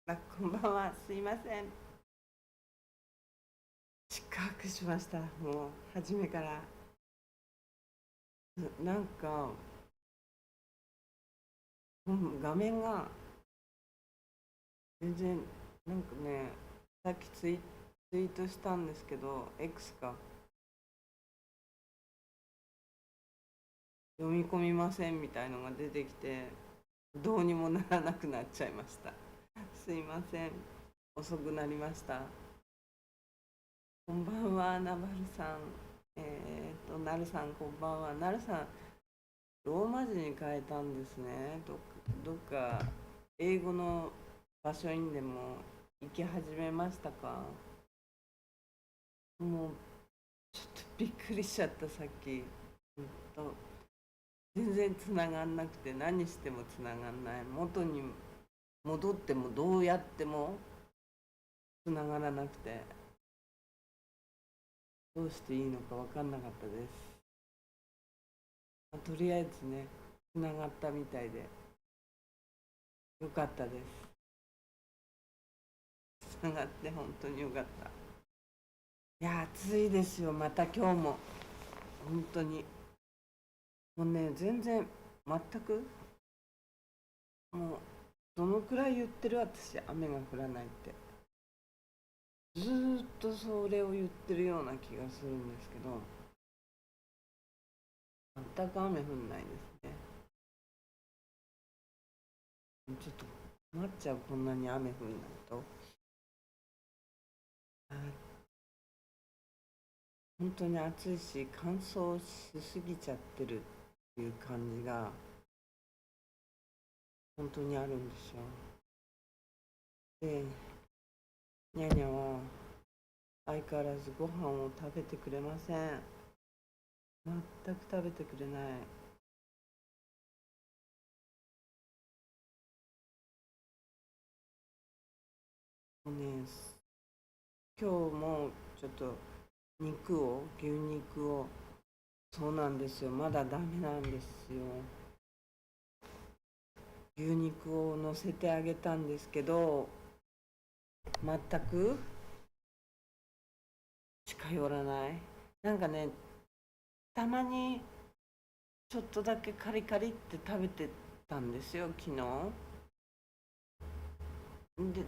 こんばんは。すいません。失格しました。もう、初めから。なんか、画面が全然、なんかね、さっきツイートしたんですけど、X か、読み込みませんみたいのが出てきて、どうにもならなくなっちゃいました。すいません。遅くなりました。こんばんは、ナバルさん。ナルさん、こんばんは。ナルさん、ローマ字に変えたんですね。どっか英語の場所にでも行き始めましたか？もうちょっとびっくりしちゃった、さっき。ほんと全然つながんなくて、何してもつながんない。元に戻ってもどうやってもつながらなくて、どうしていいのか分かんなかったです。とりあえずね、つながったみたいでよかったです。つながって本当によかった。いや、暑いですよ、また今日も。本当に。もうね、全然、全く、もう、どのくらい言ってる私、雨が降らないって。ずーっとそれを言ってるような気がするんですけど、全く雨降んないですね。ちょっと困っちゃう、こんなに雨降んないと。本当に暑いし、乾燥しすぎちゃってるっていう感じが、本当にあるんですよ。で、ニャニャは相変わらずご飯を食べてくれません。全く食べてくれない。もうね、今日もちょっと牛肉を、そうなんですよ、まだダメなんですよ。牛肉を乗せてあげたんですけど、全く近寄らない。なんかね、たまにちょっとだけカリカリって食べてたんですよ、昨日。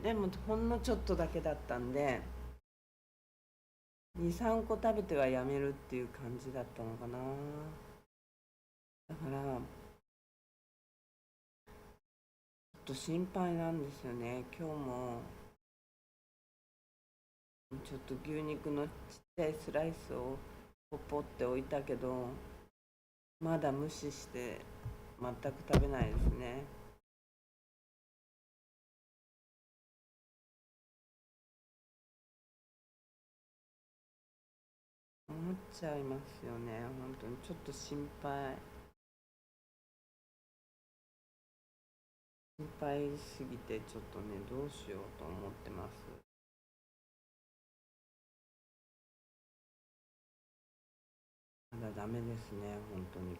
でもほんのちょっとだけだったんで、2、3個食べてはやめるっていう感じだったのかな。だから、ちょっと心配なんですよね。今日もちょっと牛肉のちっちゃいスライスをポポって置いたけど、まだ無視して全く食べないですね。思っちゃいますよね。本当にちょっと心配すぎて、ちょっとね、どうしようと思ってます。まだダメですね、本当に。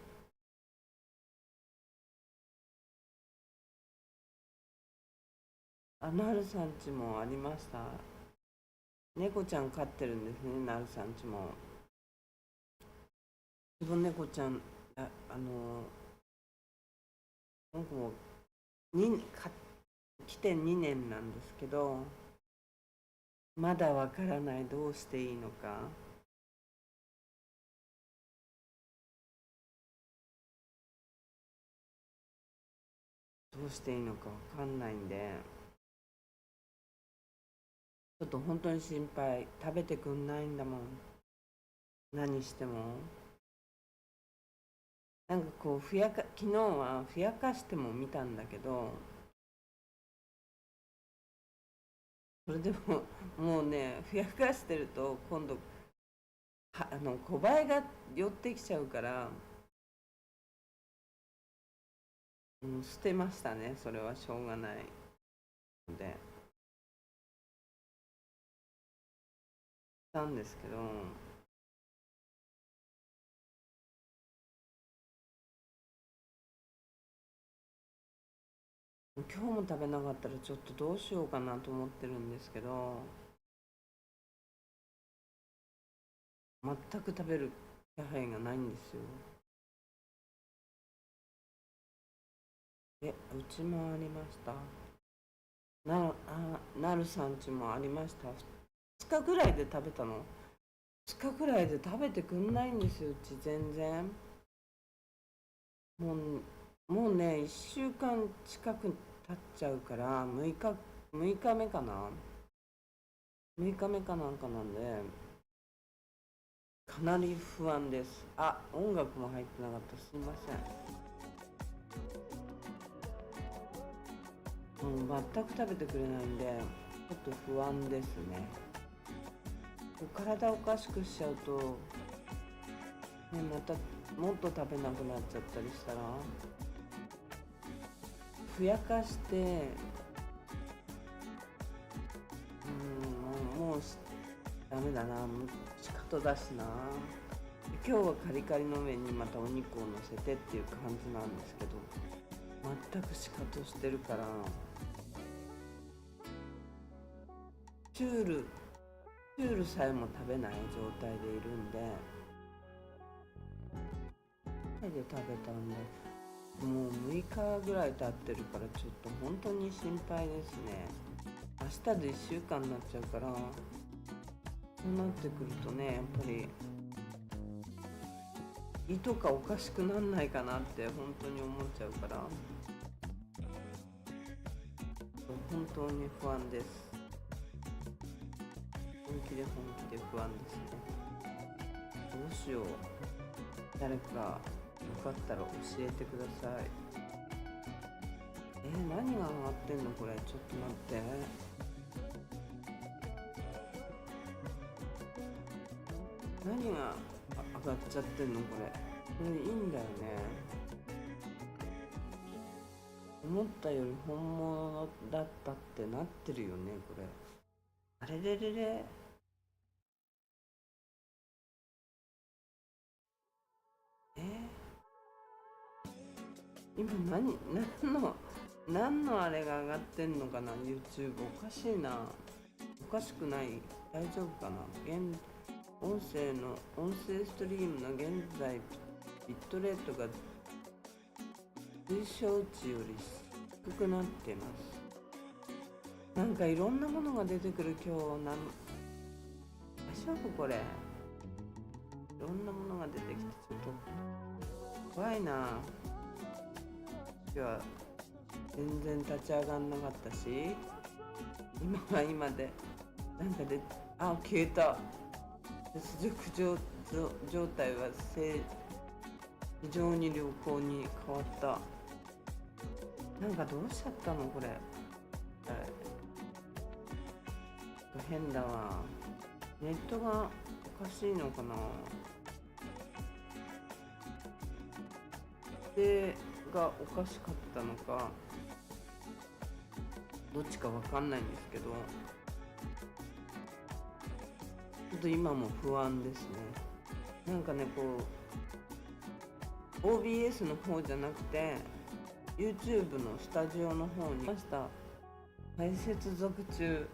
なるさんちもありました？猫ちゃん飼ってるんですね、なるさんちも。自分猫ちゃん、僕も来て2年なんですけど、まだわからない、どうしていいのか、どうしていいのかわかんないんで、ちょっと本当に心配。食べてくんないんだもん、何しても。なんかこう、昨日はふやかしても見たんだけど、それでももうね、ふやかしてると今度小バエが寄ってきちゃうから、捨てましたね。それはしょうがないのでしたんですけど、今日も食べなかったらちょっとどうしようかなと思ってるんですけど、全く食べる気配がないんですよ。うちもありました。なるさんちもありました。2日ぐらいで食べたの。2日ぐらいで食べてくんないんですよ、うち全然。ももうね、1週間近く経っちゃうから、6日目かな。6日目かなんかなんで、かなり不安です。音楽も入ってなかった。すいません。全く食べてくれないんで、ちょっと不安ですね。体おかしくしちゃうと、またもっと食べなくなっちゃったりしたら、ふやかして、もうダメだな、仕方だしな。今日はカリカリの上にまたお肉を乗せてっていう感じなんですけど、全く仕方してるから、チュールさえも食べない状態でいるんで、で食べたんで、もう6日ぐらい経ってるから、ちょっと本当に心配ですね。明日で1週間になっちゃうから、そうなってくるとね、やっぱり胃とかおかしくなんないかなって本当に思っちゃうから、本当に不安です。本気で不安ですね。どうしよう。誰かよかったら教えてください。何が上がってんのこれ。ちょっと待って。何が上がっちゃってんのこれ。これいいんだよね。思ったより本物だったってなってるよねこれ。あれれれれ。今何のあれが上がってんのかな。 YouTube おかしいな。おかしくない。大丈夫かな。音声ストリームの現在ビットレートが推奨値より低くなってます。なんかいろんなものが出てくる今日。大丈夫これ。いろんなものが出てきてちょっと怖いな。今日は全然立ち上がんなかったし、今は今でなんかで消えた。接続状態は非常に良好に変わった。なんかどうしちゃったのこれ。変だわ。ネットがおかしいのかな。がおかしかったのかどっちかわかんないんですけど、ちょっと今も不安ですね。なんかねOBS の方じゃなくて YouTube のスタジオの方にいました。再接続中。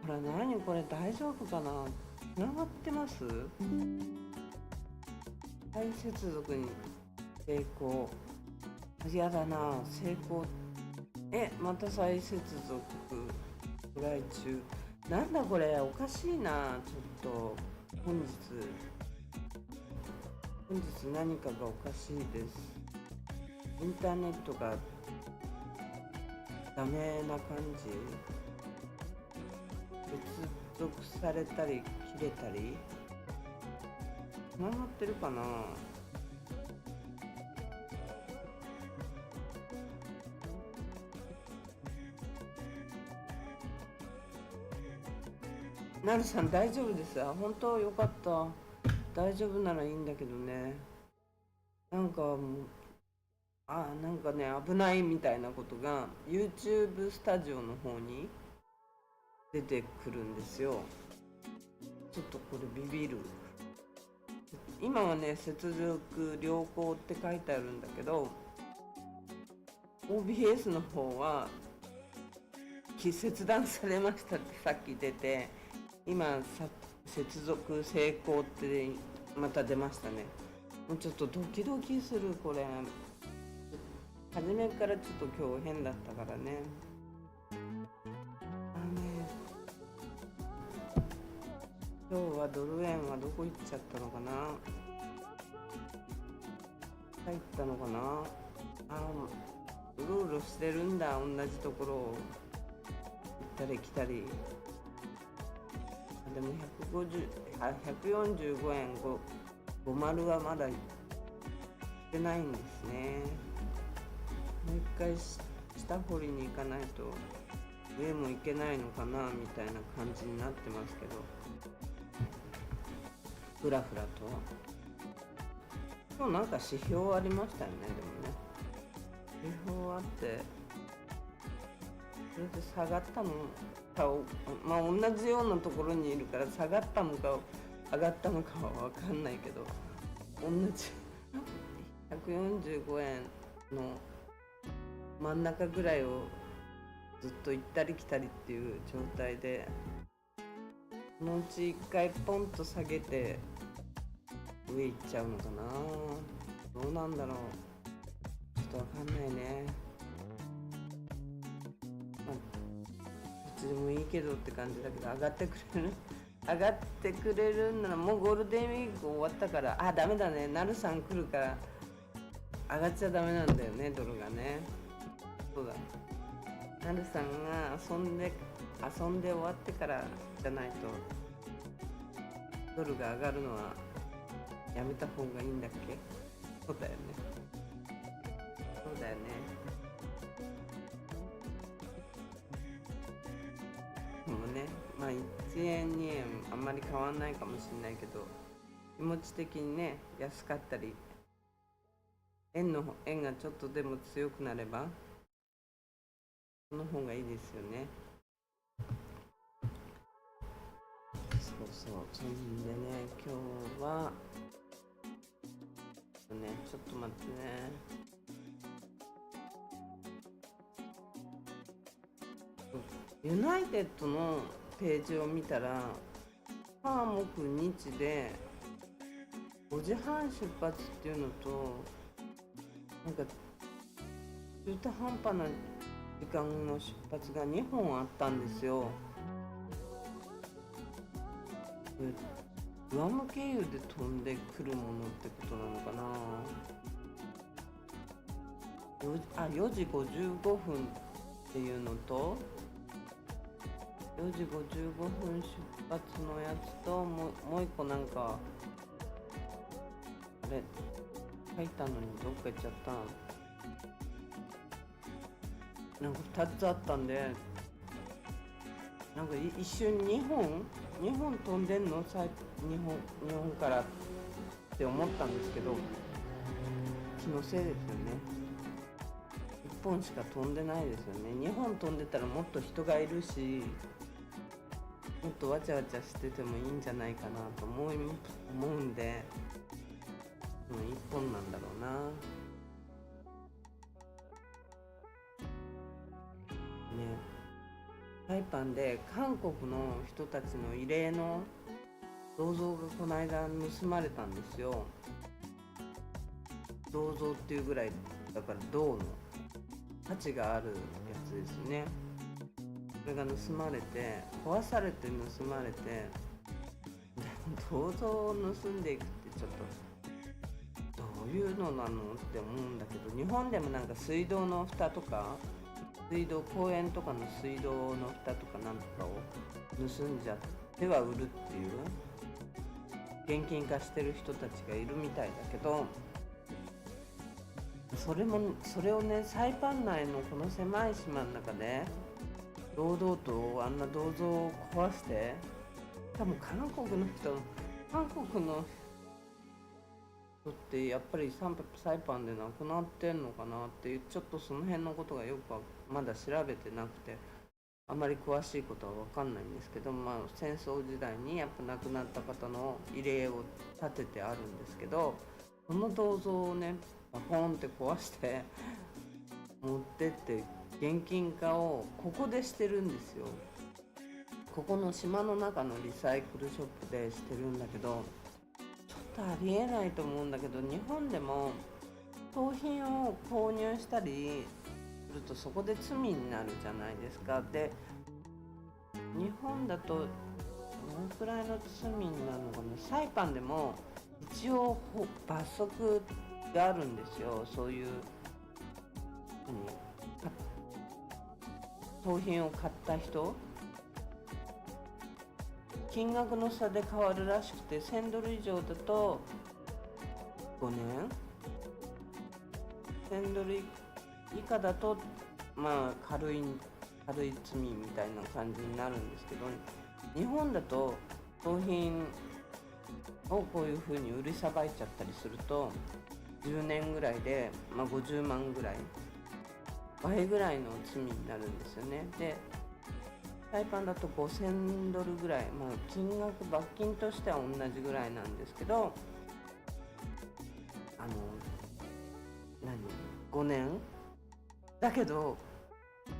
これ何これ。大丈夫かな。つながってます。再接続に成功。嫌だな。成功。また再接続トライ中。なんだこれ。おかしいな。ちょっと本日何かがおかしいです。インターネットがダメな感じ。接続されたり切れたり。つながってるかな。なるさん大丈夫です。本当よかった。大丈夫ならいいんだけどね。なんかなんかね危ないみたいなことが YouTube スタジオの方に出てくるんですよ。ちょっとこれビビる。今はね接続良好って書いてあるんだけど、OBS の方は切断されましたってさっき出て、今接続成功ってまた出ましたね。もうちょっとドキドキする。これ初めからちょっと今日変だったからね。今日はドル円はどこ行っちゃったのかな。入ったのかな。うろうろしてるんだ、同じところを行ったり来たり。でも145円50はまだ行ってないんですね。もう一回下掘りに行かないと上も行けないのかなみたいな感じになってますけど、ふらふらと。今日なんか指標ありましたよね。でもね、指標あって、それで下がったのかを、まあ同じようなところにいるから下がったのか上がったのかは分かんないけど、同じ145円の真ん中ぐらいをずっと行ったり来たりっていう状態で、そのうち一回ポンと下げて上行っちゃうのかな。どうなんだろう、ちょっとわかんないね。どっちでもいいけどって感じだけど、上がってくれる上がってくれるんなら、もうゴールデンウィーク終わったから、ダメだね、なるさん来るから上がっちゃダメなんだよね、ドルがね。そうだ、なるさんが遊んで終わってからじゃないとドルが上がるのはやめた方がいいんだっけ。そうだよね、そうだよね。でもね、まあ1円2円あんまり変わんないかもしれないけど、気持ち的にね安かったり、円がちょっとでも強くなればその方がいいですよね。そうそんでね、今日はちょっと待ってね。ユナイテッドのページを見たら、火木日で5時半出発っていうのと、なんか中途半端な時間の出発が2本あったんですよ。グアム経由で飛んでくるものってことなのかな。4時55分っていうのと、4時55分出発のやつと、もう一個なんかあれ書いたのにどっか行っちゃった。なんか2つあったんで、なんか一瞬2本飛んでんの、日本からって思ったんですけど、気のせいですよね。1本しか飛んでないですよね。2本飛んでたらもっと人がいるし、もっとわちゃわちゃしててもいいんじゃないかなと思うんで、1本なんだろうな。ね、サイパンで韓国の人たちの慰霊の銅像がこの間盗まれたんですよ。銅像っていうぐらいだから銅の価値があるやつですね。それが盗まれて、壊されて盗まれて、銅像を盗んでいくってちょっとどういうのなのって思うんだけど、日本でもなんか水道の蓋とか、公園とかの水道の蓋とかなんとかを盗んじゃっては売るっていう現金化してる人たちがいるみたいだけど、それをね、サイパン内のこの狭い島の中で堂々とあんな銅像を壊して、多分韓国の人ってやっぱりサイパンで亡くなってんのかなっていう、ちょっとその辺のことがよくまだ調べてなくて、あまり詳しいことは分かんないんですけど、戦争時代にやっぱ亡くなった方の慰霊を立ててあるんですけど、その銅像をねバコーンって壊して持ってって現金化をここでしてるんですよ。ここの島の中のリサイクルショップでしてるんだけど、ちょっとありえないと思うんだけど、日本でも盗品を購入したりするとそこで罪になるじゃないですか。で、日本だとどのくらいの罪になるのかな。サイパンでも一応罰則があるんですよ。そういう盗品を買った人、金額の差で変わるらしくて、1000ドル以上だと5年、1000ドル以下だとまあ軽い罪みたいな感じになるんですけど、日本だと盗品をこういう風に売りさばいちゃったりすると10年ぐらいで、50万ぐらい、倍ぐらいの罪になるんですよね。で、サイパンだと5000ドルぐらい、金額罰金としては同じぐらいなんですけど、5年だけど、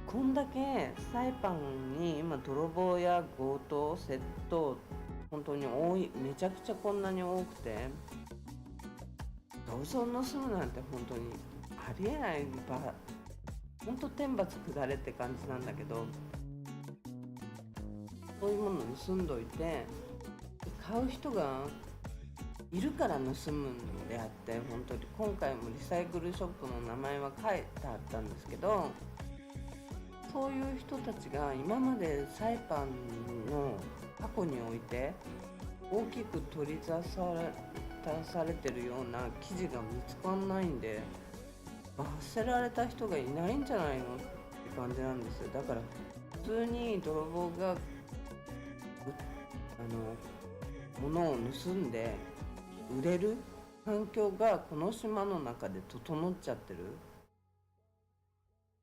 こんだけサイパンに今泥棒や強盗、窃盗本当に多い、めちゃくちゃこんなに多くて、銅像盗むなんて本当にありえない本当天罰下れって感じなんだけど、そういうものを盗んどいて買う人がいるから盗むんであって、本当に今回もリサイクルショップの名前は書いてあったんですけど、そういう人たちが今までサイパンの箱において大きく取り出されてるような記事が見つかんないんで、罰せられた人がいないんじゃないのって感じなんですよ。だから普通に泥棒が物を盗んで売れる環境がこの島の中で整っちゃってる。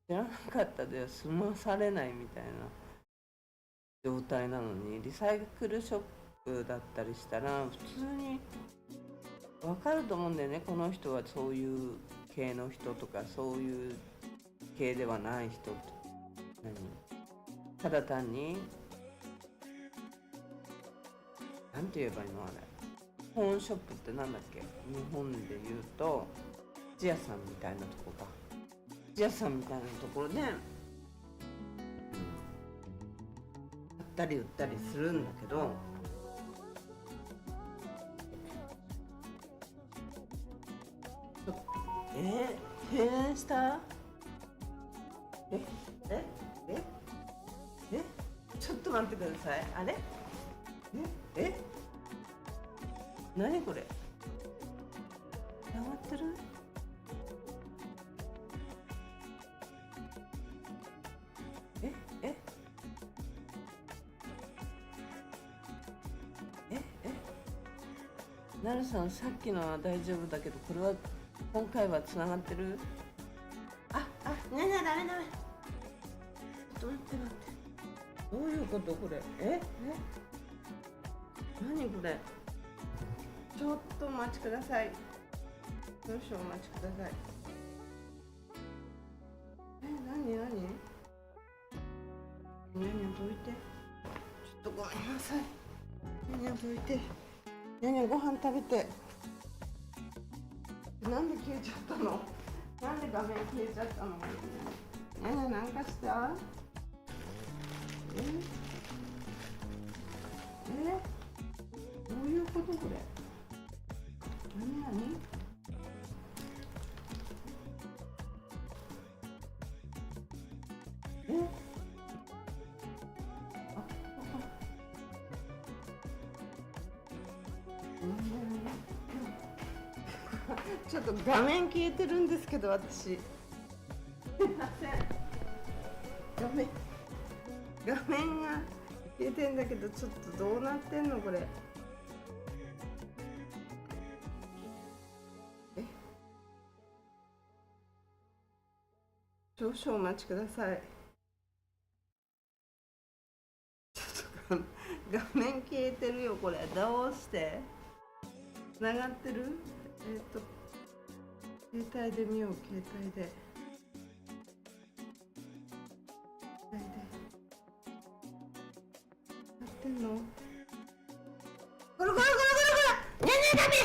知らなかったでは済まされないみたいな状態なのに、リサイクルショップだったりしたら普通に分かると思うんだよね。この人はそういう系の人とか、そういう系ではない人と、ただ単になんて言えばいいの、あれ本ショップってなんだっけ、日本で言うと土屋さんみたいなとこか、土屋さんみたいなところで、買ったり売ったりするんだけど、閉園した？ええええちょっと待ってください。あれ何これ、繋がってる？えええなるさん、さっきのは大丈夫だけど、これは今回は繋がってる？ねダメ。ちょっと待って。どういうことこれ？何これ？ちょっとお待ちください。少々お待ちください。何どいて。ちょっとごめんなさい。どいて。ご飯食べて。なんで消えちゃったの？なんで画面消えちゃったの？なんかした？どういうことこれ？何？ちょっと画面消えてるんですけど、私すいません。画面が消えてんだけど、ちょっとどうなってんのこれ？少々お待ちください。ちょっと画面消えてるよ、これどうして？つながってる？携帯で見よう、携帯で。ってんの？ゴロゴロゴロゴロゴロ。ねえねえダメ。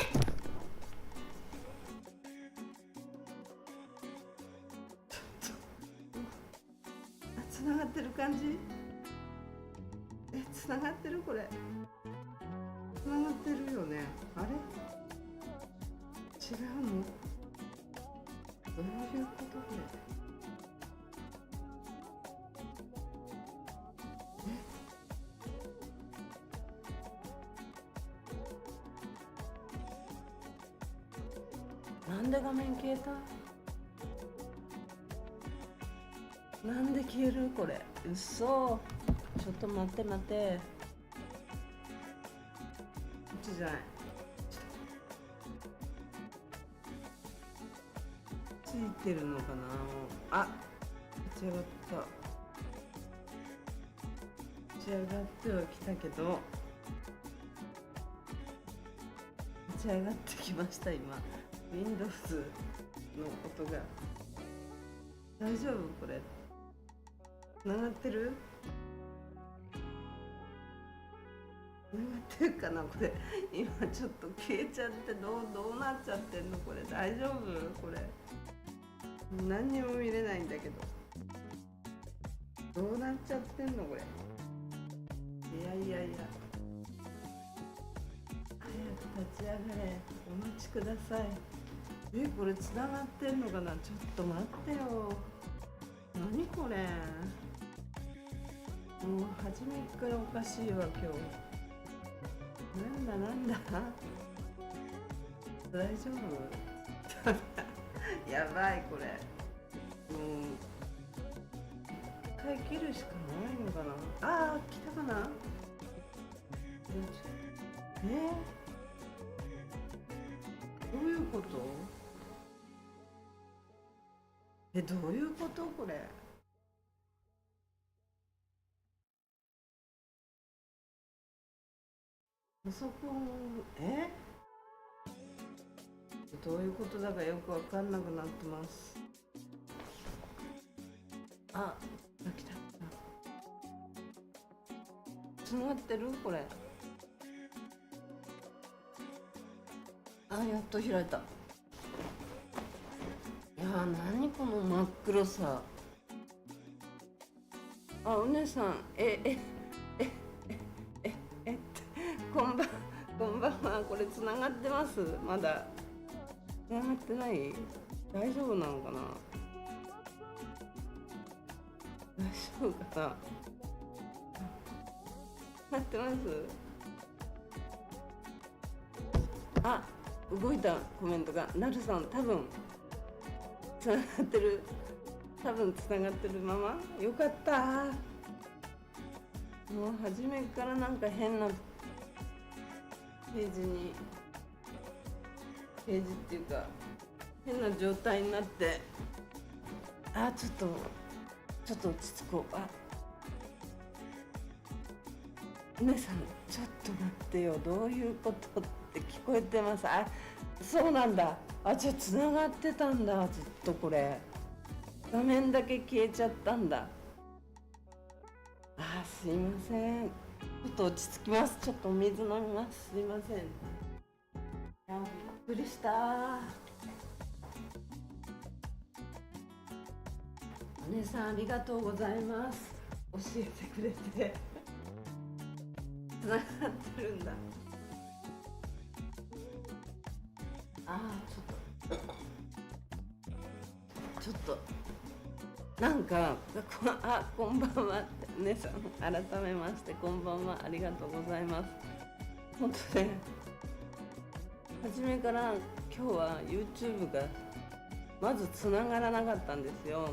つながってる感じ？つながってる？これつながってるよね。あれ違うの？どういうことこれ？なんで画面消えた？なんで消えるこれ？うそ。ちょっと待って待って。こっちじゃない。ついてるのかな。あ、違った。違ってはきたけど、立ち上がってきました今。Windows の音が。大丈夫これ？つながってる？つながってるかなこれ。今ちょっと消えちゃってどうなっちゃってんのこれ。大丈夫これ？何にも見れないんだけど。どうなっちゃってんのこれ。いやいやいや。早く立ち上がれ。お待ちください。これ繋がってんのかな。ちょっと待ってよ。何これ。もう初めからおかしいわ今日。なんだ大丈夫？やばいこれ。もう一回切るしかないのかな。来たかな。どういうこと？どういうことこれ？パソコンどういうことだかよくわかんなくなってます。来た。つながってるこれ？やっと開いた。いや何この真っ黒さ。お姉さんこんばんは。これつながってます？まだつながってない？大丈夫なのかな。大丈夫かな。なってます？動いたコメントが。なるさん多分つながってる。つながってるまま。よかった。もう初めからなんか変なページっていうか変な状態になって、ちょっと落ち着こう。お姉さんちょっと待ってよ。どういうことって聞こえてます？そうなんだ。じゃあつながってたんだ。ずっとこれ画面だけ消えちゃったんだ。すいません。ちょっと落ち着きます。ちょっとお水飲みます。すいません。びっくりした。お姉さんありがとうございます。教えてくれてつながってるんだ。ちょっとなんかこんばんはって。姉さん改めましてこんばんは。ありがとうございます。本当ね、初めから今日は YouTube がまずつながらなかったんですよ。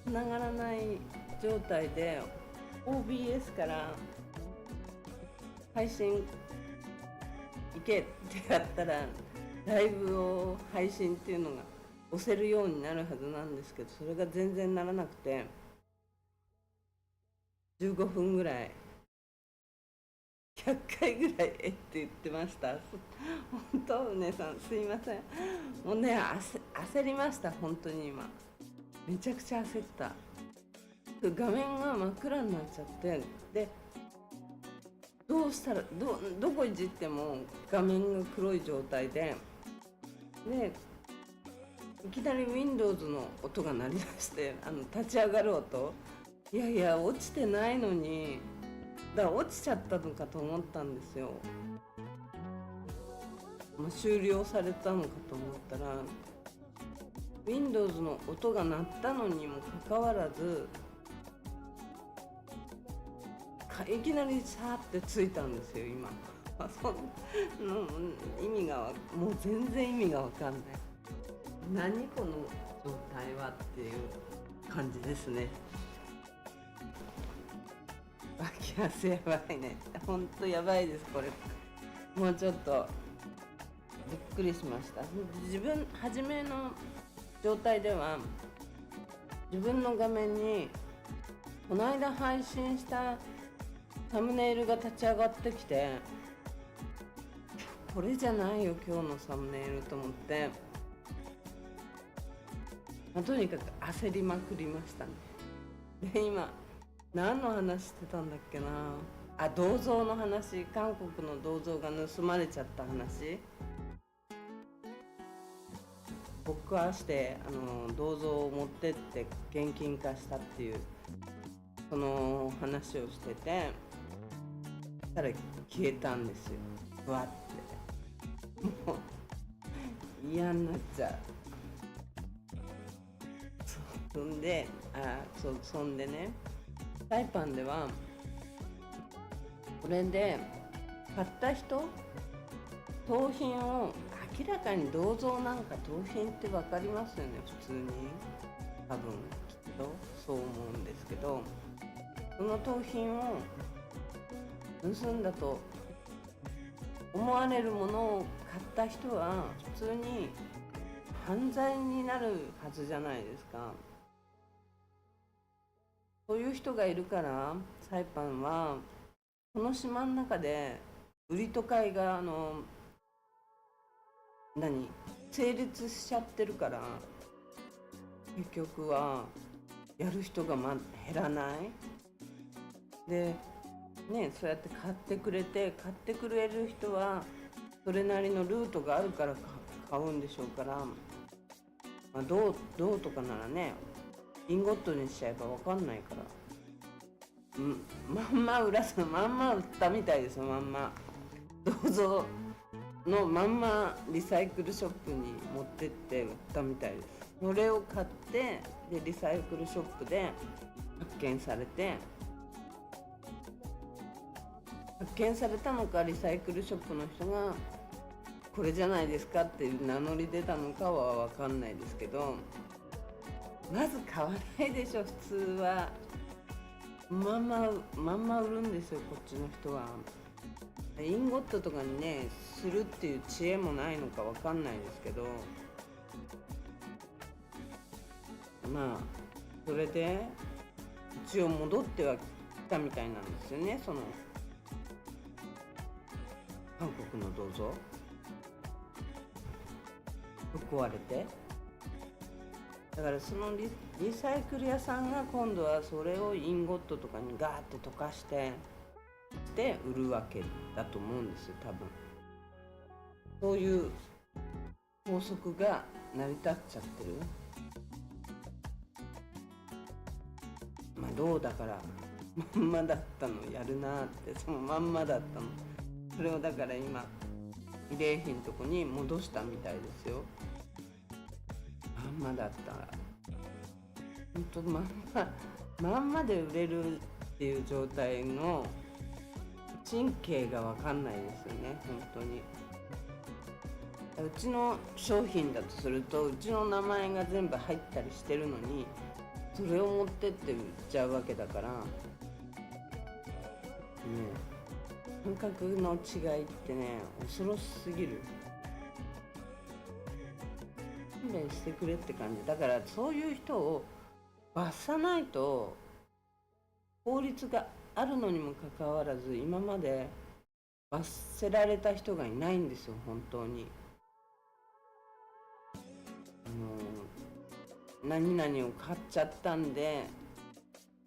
つながらない状態で OBS から配信いけってやったらライブを配信っていうのが押せるようになるはずなんですけど、それが全然ならなくて、15分ぐらい100回ぐらいって言ってました。本当お姉さんすいません。もうね焦りました。本当に今めちゃくちゃ焦った。画面が真っ暗になっちゃって、でどうしたらどこいじっても画面が黒い状態で、いきなり Windows の音が鳴り出して、立ち上がる音、いやいや落ちてないのに、だから落ちちゃったのかと思ったんですよ。終了されたのかと思ったら、 Windows の音が鳴ったのにもかかわらずいきなりさーってついたんですよ今。そんの意味がもう全然意味が分かんない。何この状態はっていう感じですね。脇汗やばいね、ほんとやばいです。これもうちょっとびっくりしました。初めの状態では自分の画面にこの間配信したサムネイルが立ち上がってきて、これじゃないよ今日のサムネイルと思って、とにかく焦りまくりましたね。で今何の話してたんだっけな。銅像の話、韓国の銅像が盗まれちゃった話、僕はして銅像を持ってって現金化したっていうその話をしてて、たら消えたんですよ、ふわって。もう嫌になっちゃう。そんでね、サイパンではこれで買った人、盗品を、明らかに銅像なんか盗品って分かりますよね普通に、多分きっとそう思うんですけど、その盗品を盗んだと思われるものを買った人は普通に犯罪になるはずじゃないですか。そういう人がいるからサイパンはこの島の中で売りと買いが成立しちゃってるから、結局はやる人が減らないでね。そうやって買ってくれる人はそれなりのルートがあるから買うんでしょうから、銅とかならね、インゴットにしちゃえば分かんないから、まんま売ったみたいですよ。まんま銅像のまんまリサイクルショップに持ってって売ったみたいです。それを買ってでリサイクルショップで発見されたのか、リサイクルショップの人がこれじゃないですかって名乗り出たのかは分かんないですけど、まず買わないでしょ普通は。まんま売るんですよこっちの人は。インゴットとかにねするっていう知恵もないのか分かんないですけど、それで一応戻ってはきたみたいなんですよね、その韓国の銅像ぶっ壊れて。だからそのリサイクル屋さんが今度はそれをインゴットとかにガーって溶かして売るわけだと思うんですよ多分。そういう法則が成り立っちゃってる。どうだからまんまだったのやるなって、そのまんまだったの、それをだから今慰霊碑のとこに戻したみたいですよ。まんまだったら本当まんまで売れるっていう状態の神経が分かんないですよね本当に。うちの商品だとするとうちの名前が全部入ったりしてるのに、それを持ってって売っちゃうわけだからね。感覚の違いってね恐ろしすぎる。勘弁してくれって感じだから、そういう人を罰さないと、法律があるのにもかかわらず今まで罰せられた人がいないんですよ本当に。何々を買っちゃったんで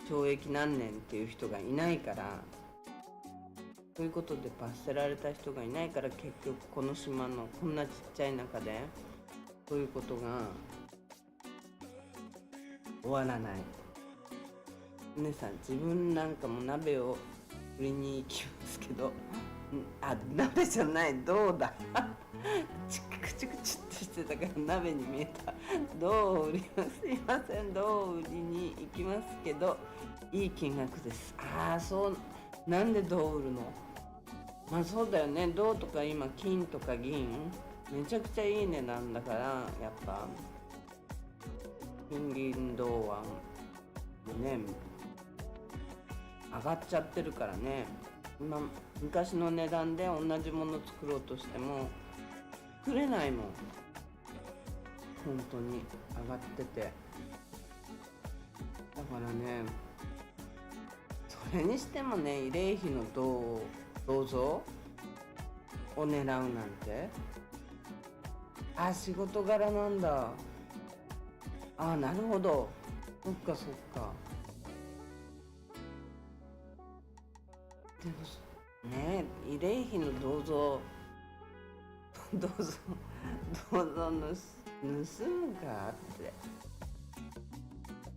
懲役何年っていう人がいないから、そういうことで罰せられた人がいないから、結局この島のこんなちっちゃい中でそういうことが終わらない。皆さん、自分なんかも鍋を売りに行きますけど、鍋じゃない、銅だチクチクチってしてたから鍋に見えた。銅を売ります。すいません、銅を売りに行きますけど、いい金額です。そう、なんで銅を売るの？まあそうだよね、銅とか今金とか銀めちゃくちゃいい値段だから、やっぱ金銀銅はね上がっちゃってるからね。昔の値段で同じもの作ろうとしても作れないもん。本当に上がってて、だからね、それにしてもね、慰霊碑の銅像を狙うなんて、仕事柄なんだ。なるほど、そっかそっか。でもね、慰霊碑の銅像銅像盗むかって、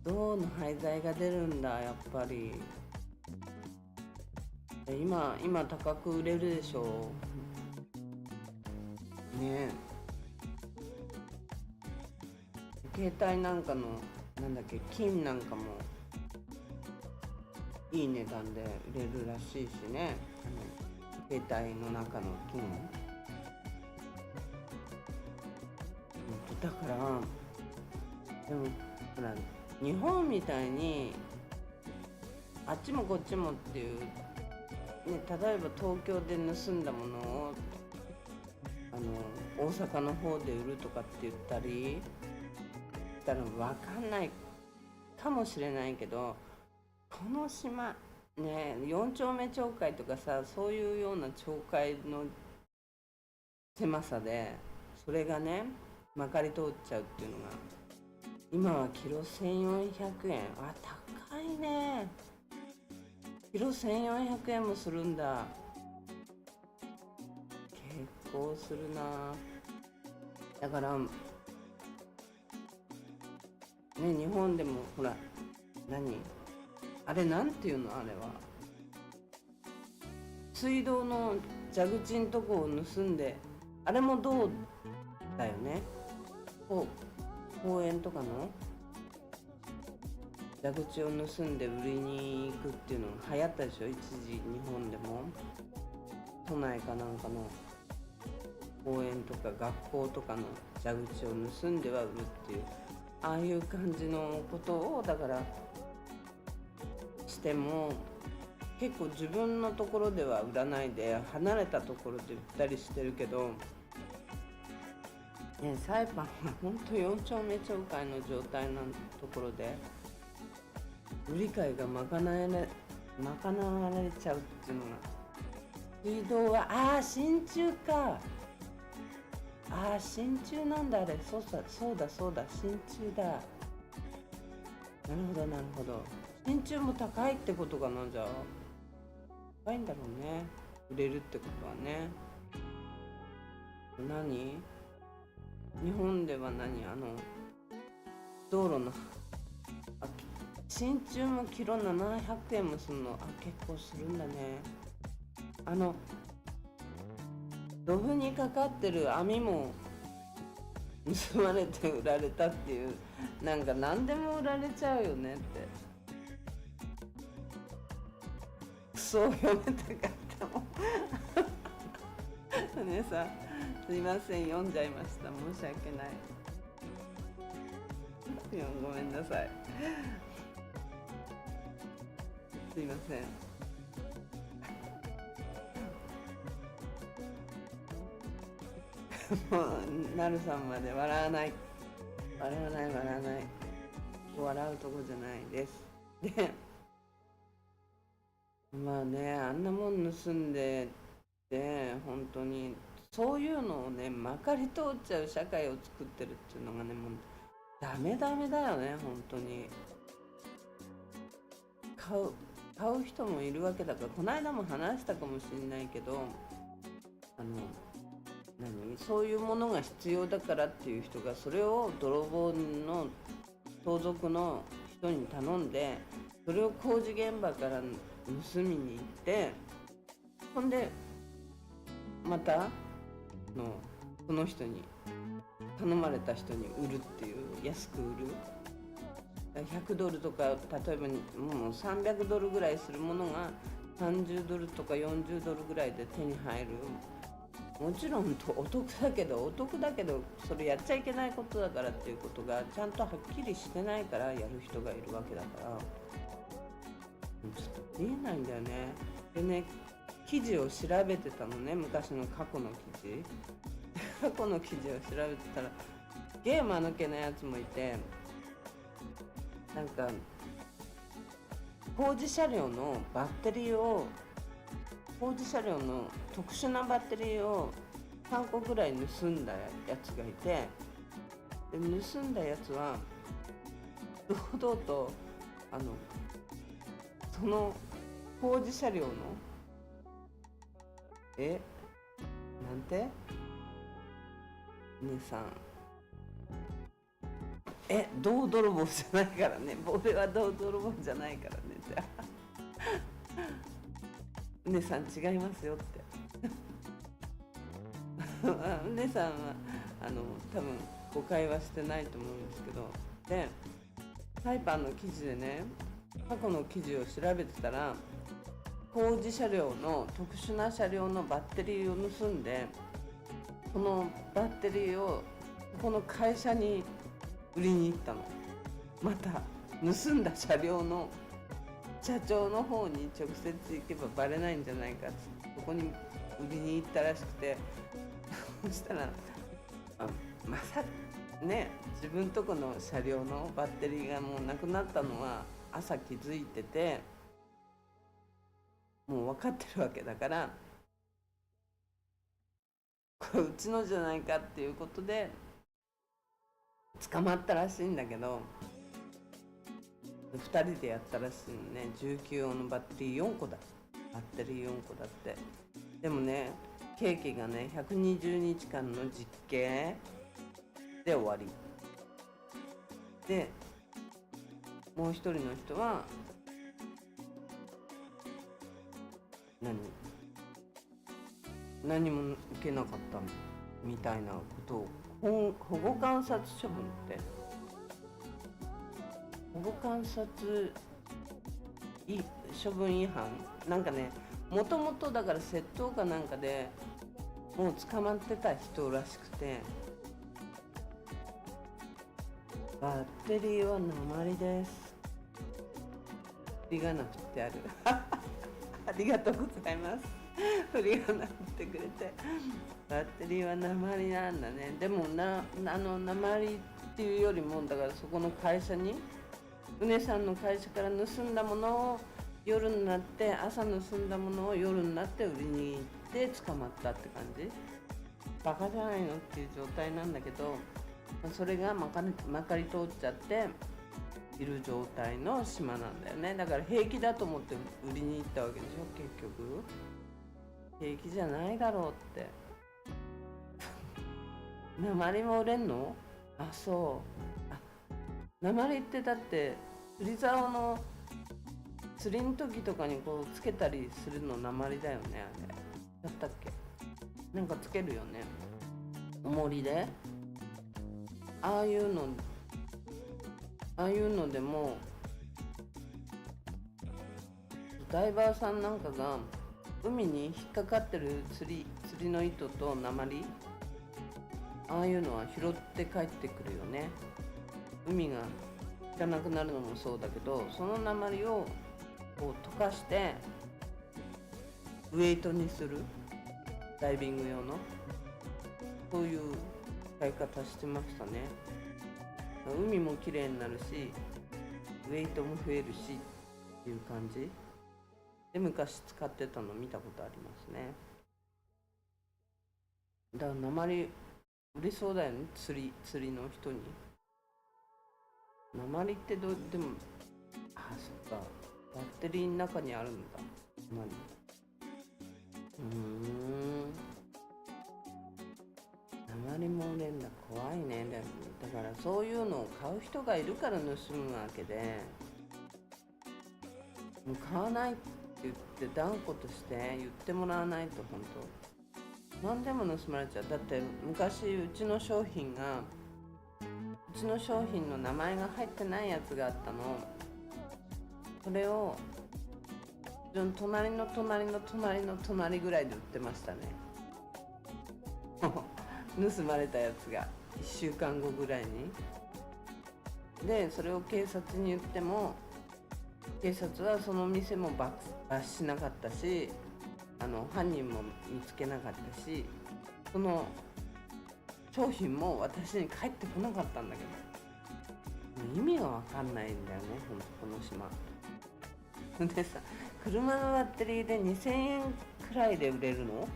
銅の廃材が出るんだ、やっぱり。今高く売れるでしょね。携帯なんかの金なんかもいい値段で売れるらしいしね、携帯の中の金。だからでもほら、日本みたいにあっちもこっちもっていう、ね、例えば東京で盗んだものを大阪の方で売るとかって言ったりしたら分かんないかもしれないけど、この島ね、4丁目町会とかさ、そういうような町会の狭さでそれがねまかり通っちゃうっていうのが、今はキロ1400円。高いね。キロ1400円もするんだ。結構するな。だからね、日本でもほら、あれなんていうの、あれは水道の蛇口のとこを盗んで、あれも銅だよね。公園とかの蛇口を盗んで売りに行くっていうのが流行ったでしょ、一時。日本でも都内かなんかの公園とか学校とかの蛇口を盗んでは売るっていう、ああいう感じのことをだからしても、結構自分のところでは売らないで離れたところで売ったりしてるけど、サイパンは本当4丁目町会の状態のところで売り買いが賄われちゃうっていうのが。水道は真鍮か。真鍮なんだ、あれ。そうだ真鍮だ。なるほどなるほど。真鍮も高いってことかな。じゃあ高いんだろうね、売れるってことはね。日本では道路の真鍮もキロ700円もするの。結構するんだね。土偶にかかってる網も盗まれて売られたっていう、何でも売られちゃうよねって。クソを読めたかったもんお姉さんすいません、読んじゃいました。申し訳ない。ごめんなさい。すいません。もうなるさんまで笑わない。笑うとこじゃないです。で、まあね、あんなもん盗んでて、本当にそういうのをねまかり通っちゃう社会を作ってるっていうのがね、もうダメだよね、本当に。買う人もいるわけだから、この間も話したかもしれないけど、あのそういうものが必要だからっていう人がそれを泥棒の盗賊の人に頼んで、それを工事現場から盗みに行って、ほんでまたその人に頼まれた人に売るっていう、安く売る。100ドルとか、例えばもう300ドルぐらいするものが30ドルとか40ドルぐらいで手に入る。もちろんお得だけど、それやっちゃいけないことだからっていうことがちゃんとはっきりしてないからやる人がいるわけだから、ちょっと見えないんだよね。でね、記事を調べてたのね、昔の過去の記事過去の記事を調べてたら、ゲーマ抜けのやつもいて、なんか工事車両の特殊なバッテリーを3個ぐらい盗んだやつがいて、で盗んだやつは堂々とその工事車両のなんて姉さん、銅泥棒じゃないからね、俺は銅泥棒じゃないからねって姉さん違いますよって姉さんは多分誤解はしてないと思うんですけど、でサイパンの記事でね、過去の記事を調べてたら、工事車両の特殊な車両のバッテリーを盗んで、そのバッテリーをこの会社に売りに行ったの。また盗んだ車両の社長の方に直接行けばバレないんじゃないかって、そこに売りに行ったらしくてそしたらまさかね、自分とこの車両のバッテリーがもうなくなったのは朝気づいてて、もう分かってるわけだから、これうちのじゃないかっていうことで捕まったらしいんだけど、2人でやったらしいのね。19音のバッテリー4個だ。バッテリー4個だって。でもね、刑期がね120日間の実刑で終わりで、もう一人の人は何も受けなかったみたいなことを、保護観察処分って保護観察処分違反なんかね、もともとだから窃盗かなんかでもう捕まってた人らしくて、バッテリーは鉛です。振り仮名振ってあるありがとうございます。振り仮名振ってくれて、バッテリーは鉛なんだね。でも鉛っていうよりも、だからそこの会社に、うねさんの会社から盗んだものを夜になって、朝盗んだものを夜になって売りに行って捕まったって感じ。バカじゃないのっていう状態なんだけど、それがまかり通っちゃっている状態の島なんだよね。だから平気だと思って売りに行ったわけでしょ。結局平気じゃないだろうって鉛も売れんの？あ、そう。鉛ってだって釣り竿の釣りの時とかにこうつけたりするの鉛だよね。あれやったっけ？なんかつけるよね、重りで。ああいうのでもダイバーさんなんかが海に引っかかってる釣りの糸と鉛、ああいうのは拾って帰ってくるよね。海が汚くなるのもそうだけど、その鉛をこう溶かしてウエイトにする、ダイビング用のそういう使い方してましたね。海もきれいになるし、ウエイトも増えるしっていう感じで昔使ってたの見たことありますね。だから鉛売れそうだよね、釣りの人に。鉛ってでもそっか、バッテリーの中にあるんだ。鉛も売れんだ。怖いね。だからそういうのを買う人がいるから盗むわけで、もう買わないって言って断固として言ってもらわないと本当何でも盗まれちゃう。だって昔うちの商品の名前が入ってないやつがあったの。それを隣の隣の隣の隣ぐらいで売ってましたね。盗まれたやつが1週間後ぐらいに。でそれを警察に言っても、警察はその店も罰しなかったし、犯人も見つけなかったし、その商品も私に返ってこなかったんだけど、意味が分かんないんだよね、ほんとこの島でさ。車のバッテリーで2000円くらいで売れるの？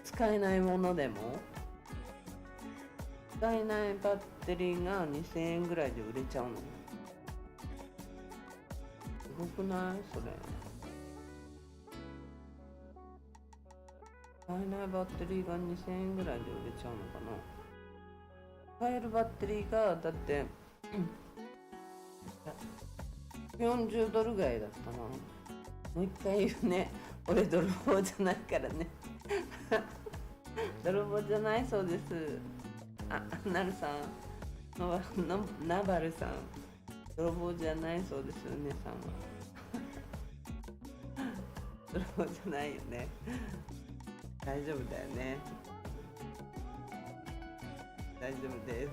使えないものでも？使えないバッテリーが2000円ぐらいで売れちゃうの？すごくないそれ。使えないバッテリーが2000円ぐらいで売れちゃうのかな。使えるバッテリーがだって40ドルぐらいだったな。もう一回言うね、俺泥棒じゃないからね。泥棒じゃないそうです。なるさん、ナバルさん、泥棒じゃないそうです。ねさんは泥棒じゃないよね。大丈夫だよね。大丈夫です。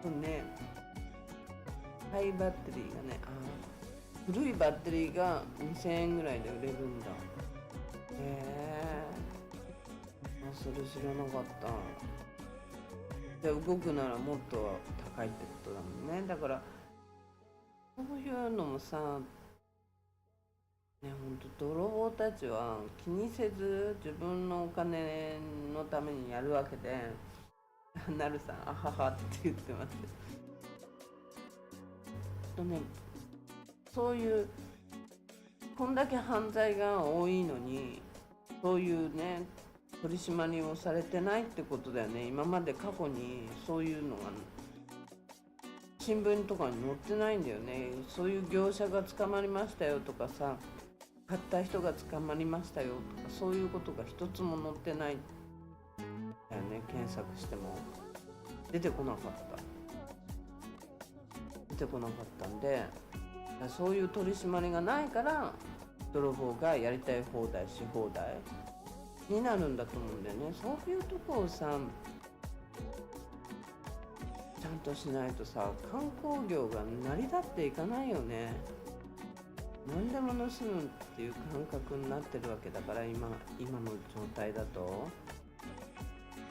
そうね、ハイバッテリーがね、古いバッテリーが2000円ぐらいで売れるんだ。それ知らなかった。じゃあ動くならもっと高いってことだもんね。だからそういうのもさ、ね、ほんと泥棒たちは気にせず自分のお金のためにやるわけで、なるさん、あははって言ってます。そういうこんだけ犯罪が多いのに、そういうね取り締まりをされてないってことだよね。今まで過去にそういうのが新聞とかに載ってないんだよね。そういう業者が捕まりましたよとかさ、買った人が捕まりましたよとか、そういうことが一つも載ってないんだよね。検索しても出てこなかったんで、そういう取り締まりがないから泥棒がやりたい放題し放題になるんだと思うんだよね。そういうとこをさちゃんとしないとさ、観光業が成り立っていかないよね。何でも盗むっていう感覚になってるわけだから、今の状態だと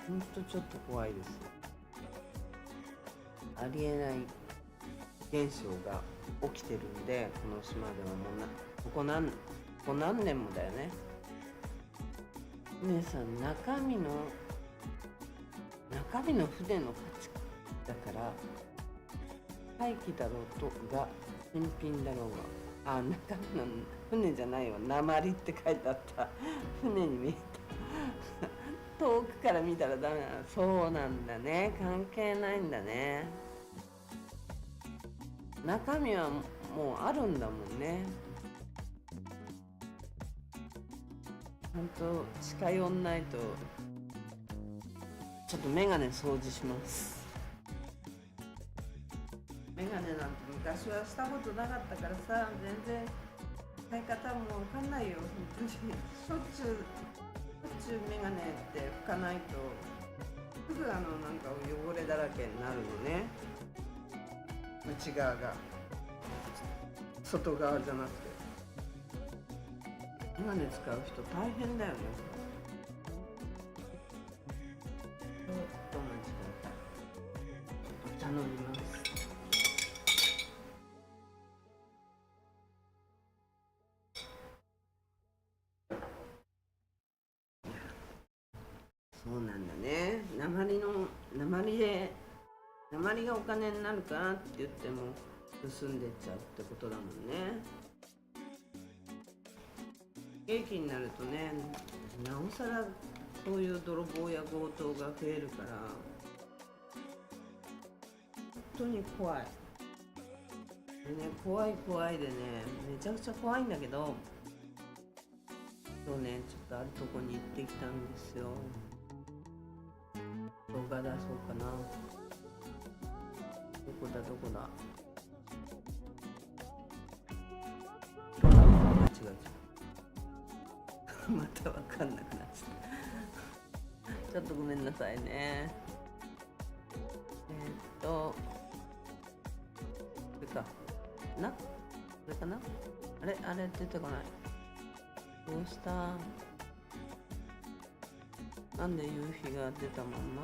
ほんとちょっと怖いです。ありえない現象が起きてるんで、この島ではもうここ何年もだよね。姉さん、中身の船の価値だから、廃棄だろうとが新品だろうが、中身の船じゃないわ、鉛って書いてあった。船に見えた。遠くから見たらダメなの。そうなんだね、関係ないんだね。中身はもうあるんだもんね。ちゃんと近寄んないと。ちょっとメガネ掃除します。メガネなんて昔はしたことなかったからさ、全然使い方もわかんないよ。本当にしょっちゅうメガネって拭かないとすぐなんか汚れだらけになるのね。内側が、外側じゃなくて。メガネ使う人大変だよね。ちょっと間違えた。お茶飲みます。そうなんだね。鉛りがお金になるからって言っても盗んでっちゃうってことだもんね。景気になるとね、なおさらそういう泥棒や強盗が増えるから本当に怖い。でね、怖い怖いでね、めちゃくちゃ怖いんだけど、今日ね、ちょっとあるとこに行ってきたんですよ。動画出そうかな。どこだどこだ。あ、違う違う。またわかんなくなっちゃった。ちょっとごめんなさいね。これかな、これかな。あれ出てこない。どうした。なんで夕日が出たまんま。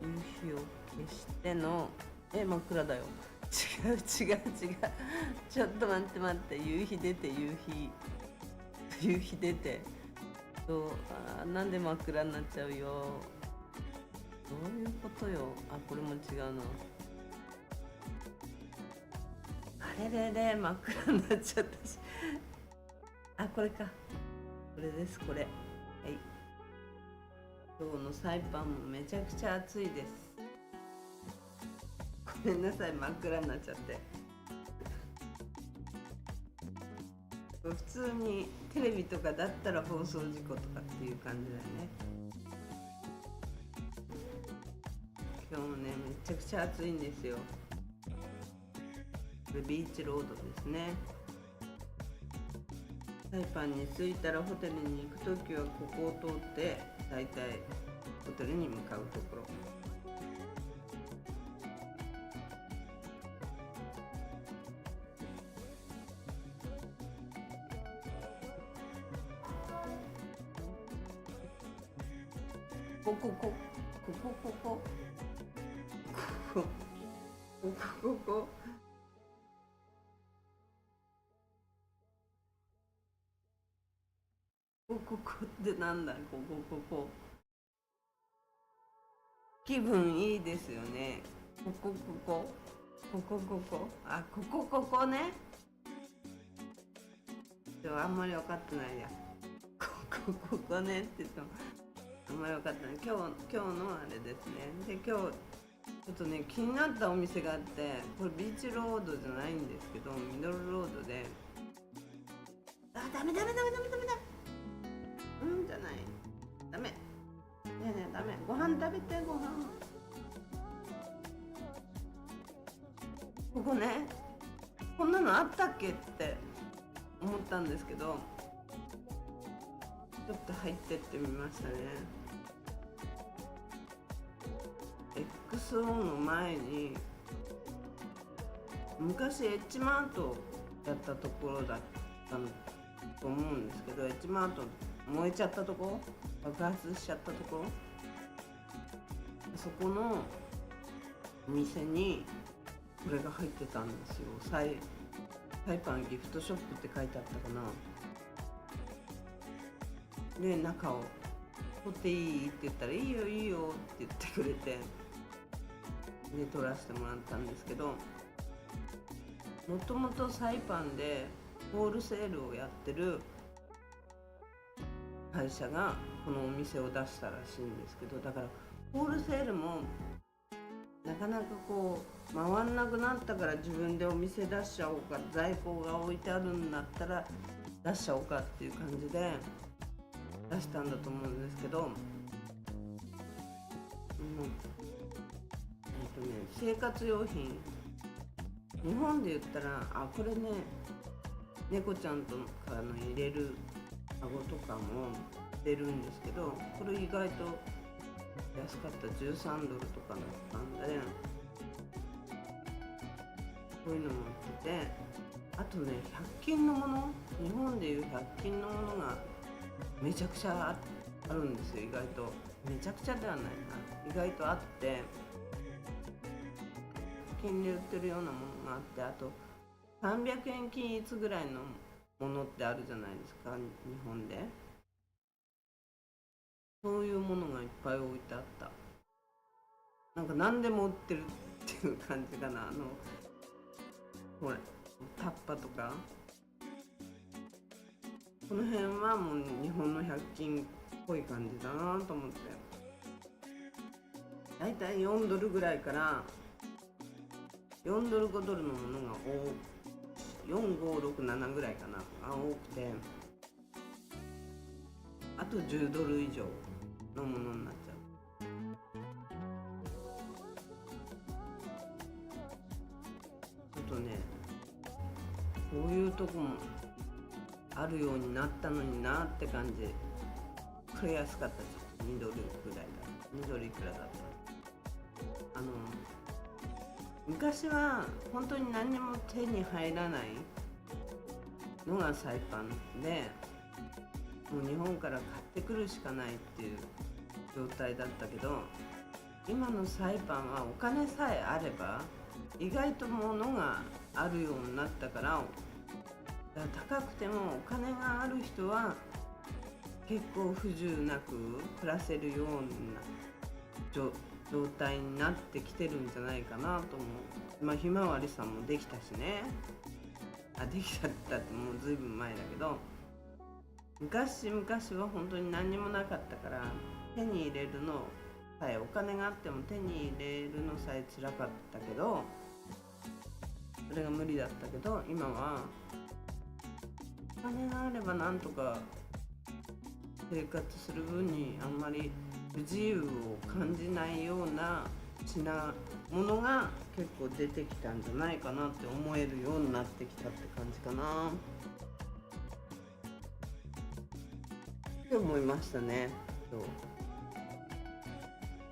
夕日を消しての真っ暗だよ。違う違う違う。ちょっと待って待って。夕日出て、夕日出て、なんで真っ暗になっちゃうよ。どういうことよ。あ、これも違うな。あれれ真っ暗になっちゃったし。あ、これか。これです、これ。はい。今日のサイパンもめちゃくちゃ暑いです。ごめんなさい、真っ暗になっちゃって。普通にテレビとかだったら放送事故とかっていう感じだよね。今日もね、めちゃくちゃ暑いんですよ。これビーチロードですね。サイパンに着いたらホテルに行くときはここを通ってだいたいホテルに向かうところ。こここここここここここってなんだ。こ気分いいですよね。あ、ここね。あんまり分かってないや。ここねって言ってもあんまり分かってない。今日のあれですね。で、今日ちょっとね、気になったお店があって、これビーチロードじゃないんですけど、ミドルロードで、ダメじゃない、ダメ。ねえダメ。ご飯食べて、ご飯。ここね、こんなのあったっけって思ったんですけど、ちょっと入ってってみましたね。XO の前に昔エッジマートやったところだったと思うんですけど、エッジマート燃えちゃったとこ、爆発しちゃったところ、そこのお店にこれが入ってたんですよ。サイパンギフトショップって書いてあったかな。で、中を取っていいって言ったら、いいよいいよって言ってくれて、で取らせてもらったんですけど、もともとサイパンでホールセールをやってる会社がこのお店を出したらしいんですけど、だからホールセールもなかなかこう回んなくなったから自分でお店出しちゃおうか、在庫が置いてあるんだったら出しちゃおうかっていう感じで出したんだと思うんですけど、生活用品、日本で言ったらこれね、猫ちゃんとかの入れるカゴとかも出るんですけど、これ意外と安かった。13ドルとかだったんで、こういうのも売ってて、あとね、100均のもの、日本でいう100均のものがめちゃくちゃあるんですよ。意外とめちゃくちゃではないな、意外とあって、100均で売ってるようなものがあって、あと300円均一ぐらいのものってあるじゃないですか、日本で。そういうものがいっぱい置いてあった。なんか何でも売ってるっていう感じかな。ほらタッパとかこの辺はもう日本の100均っぽい感じだなと思って、だいたい4ドルぐらいから4ドル5ドルのものが4567ぐらいかなが多くて、あと10ドル以上のものになっちゃう。ちょっとね、こういうとこもあるようになったのになって感じ。これ安かったです。2ドルぐらいだ。2ドルいくらだった。昔は本当に何にも手に入らないのがサイパンで、もう日本から買ってくるしかないっていう状態だったけど、今のサイパンはお金さえあれば意外と物があるようになったから、高くてもお金がある人は結構不自由なく暮らせるような状態になってきてるんじゃないかなと思う。まあひまわりさんもできたしね。できたってもうずいぶん前だけど、昔は本当に何にもなかったから、手に入れるのさえ、お金があっても手に入れるのさえ辛かったけど、それが無理だったけど、今はお金があればなんとか生活する分にあんまり不自由を感じないような品物が結構出てきたんじゃないかなって思えるようになってきたって感じかなって思いましたね。そう、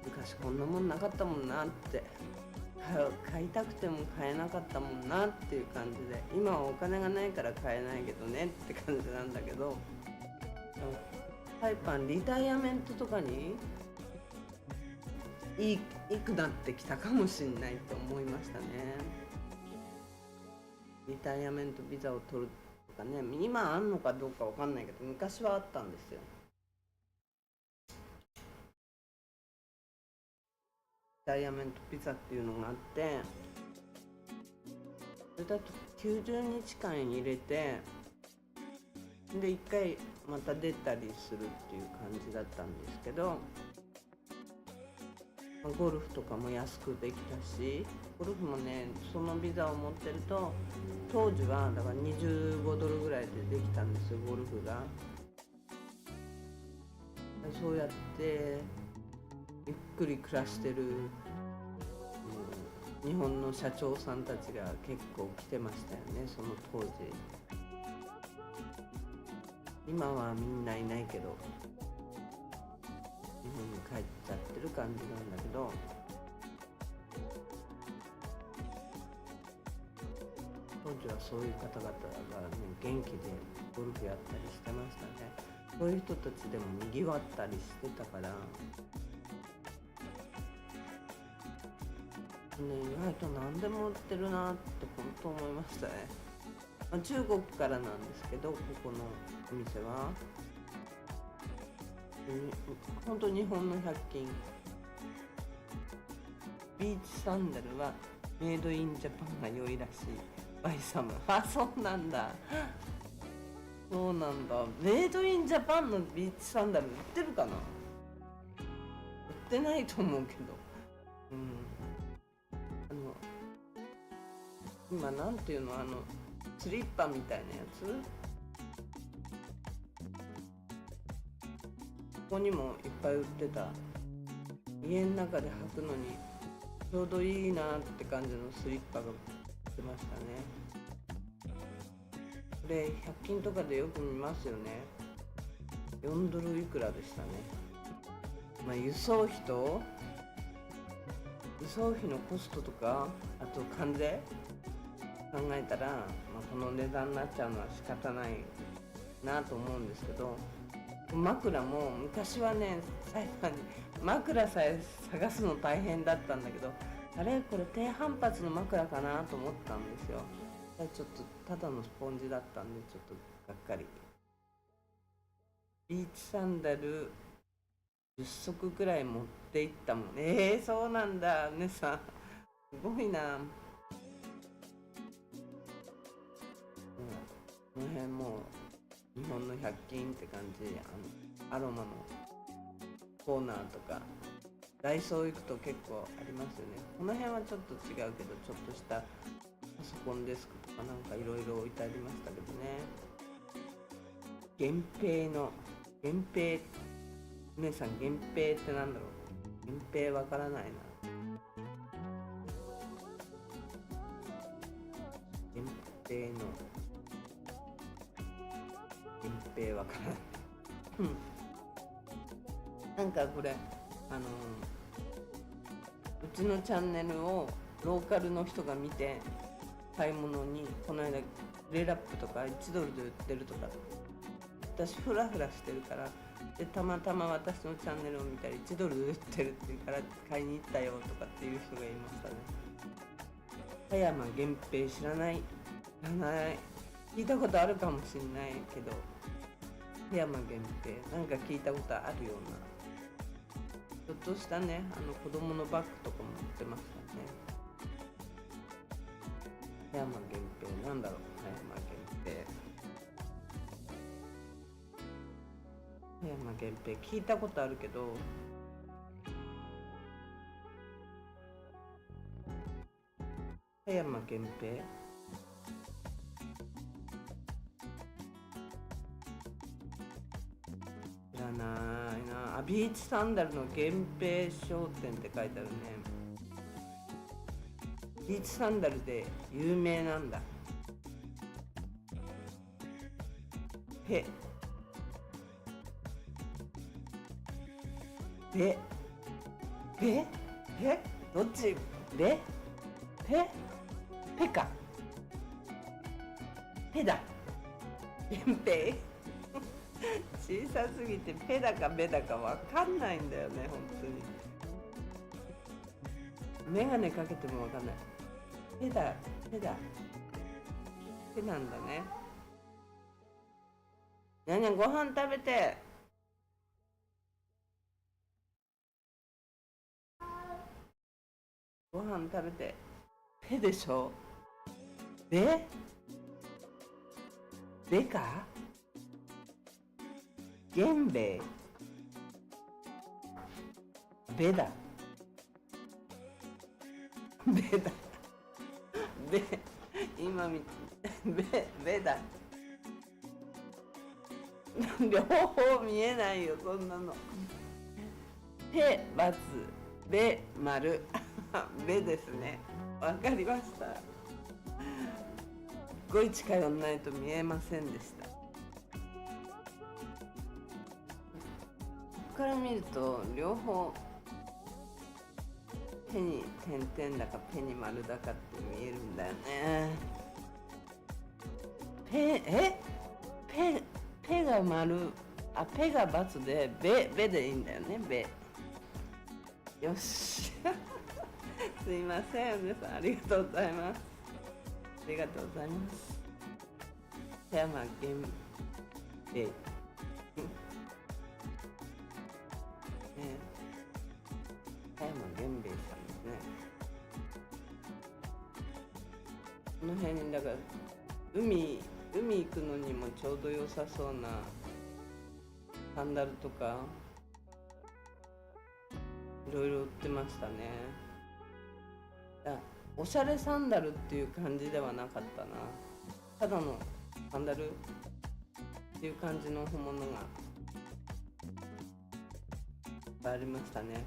昔こんなもんなかったもんなって、買いたくても買えなかったもんなっていう感じで、今はお金がないから買えないけどねって感じなんだけど、サイパンリタイアメントとかにいくなってきたかもしれないと思いましたね。リタイアメントビザを取るとかね、今あんのかどうかわかんないけど、昔はあったんですよ。リタイアメントビザっていうのがあって、それだと90日間入れて、で1回また出たりするっていう感じだったんですけど、ゴルフとかも安くできたし、ゴルフもね、そのビザを持ってると、当時はだから25ドルぐらいでできたんですよ、ゴルフが。そうやってゆっくり暮らしてる、日本の社長さんたちが結構来てましたよね、その当時。今はみんないないけど、日本に帰っちゃってる感じなんだけど、当時はそういう方々が、ね、元気でゴルフやったりしてましたね。そういう人たちでもにぎわったりしてたから、ね、意外と何でも売ってるなって本当思いましたね。中国からなんですけど、ここのお店は本当日本の100均。ビーチサンダルはメイドインジャパンが良いらしい。バイサム。そうなんだ。そうなんだ。メイドインジャパンのビーチサンダル売ってるかな。売ってないと思うけど。今なんていうの、スリッパみたいなやつ、ここにもいっぱい売ってた。家の中で履くのにちょうどいいなって感じのスリッパが売ってましたね。これ100均とかでよく見ますよね。4ドルいくらでしたね。輸送費のコストとか、あと関税考えたら、この値段になっちゃうのは仕方ないなと思うんですけど、枕も昔はね、最後に枕さえ探すの大変だったんだけど、あれこれ低反発の枕かなと思ったんですよ。ちょっとただのスポンジだったんで、ちょっとがっかり。ビーチサンダル10足くらい持っていったもん。そうなんだ、ねさん。すごいな。この辺もう日本の100均って感じ。アロマのコーナーとかダイソー行くと結構ありますよね。この辺はちょっと違うけど、ちょっとしたパソコンデスクとかなんかいろいろ置いてありましたけどね。源平、お姉さん源平ってなんだろう。源平わからないな。源平の源平わからない。なんかこれうちのチャンネルをローカルの人が見て買い物にこの間レラップとか1ドルで売ってるとか、私フラフラしてるから、でたまたま私のチャンネルを見たら1ドルで売ってるって言うから買いに行ったよとかっていう人がいましたね。葉山源平知らない聞いたことあるかもしれないけど、葉山源平なんか聞いたことあるような、ちょっとしたね、子供のバッグとかも売ってましたね。葉山源平なんだろう。葉山源平、葉山源平聞いたことあるけど、葉山源平知らないな。ビーチサンダルの源平商店って書いてあるね。ビーチサンダルで有名なんだ。べどっち？ペかペだ。源平小さすぎてペだかベだかわかんないんだよね、本当に。メガネかけてもわかんない。ペなんだね。にゃんにゃんご飯食べて。ご飯食べて。ペでしょ。ベか源兵衛ベだ。今ベだ。両方見えないよ、そんなの。ペバツベ丸ベですね。わかりました。すっごい近寄んないと見えませんでした。ここから見ると両方ペに点々だかペに丸だかって見えるんだよね。ペが丸、ペがバツでベでいいんだよね。ベよしすいません皆さん、ありがとうございます。ありがとうございます。葉山源平葉山源平さんですね。この辺にだから海行くのにもちょうど良さそうなサンダルとかいろいろ売ってましたね。おしゃれサンダルっていう感じではなかったな。ただのサンダルっていう感じの本物がいっぱいありましたね。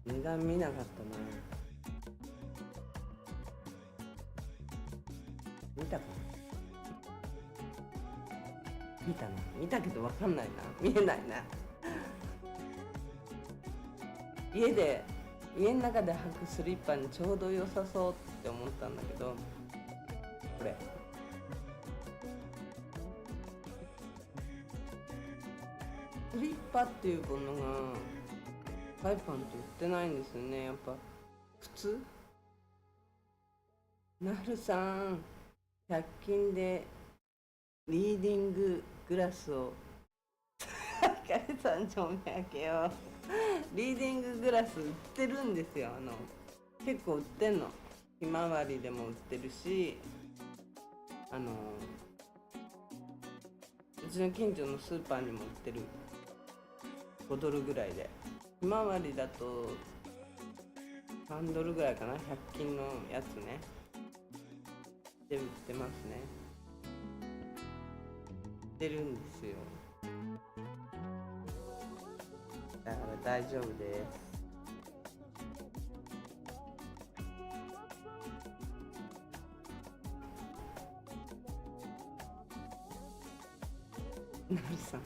値段見なかったな。見たかな。見たけど分かんないな。見えないな。家の中で履くスリッパにちょうど良さそうって思ったんだけど、これスリッパっていうものがサイパンって売ってないんですよね。やっぱ靴。なるさん100均でリーディンググラスをひかりさんちょめ開けようリーディンググラス売ってるんですよ。結構売ってんの。ひまわりでも売ってるし、うちの近所のスーパーにも売ってる。5ドルぐらいで。ひまわりだと3ドルぐらいかな、100均のやつね。で売ってますね。売ってるんですよ。だから大丈夫です。なるさん、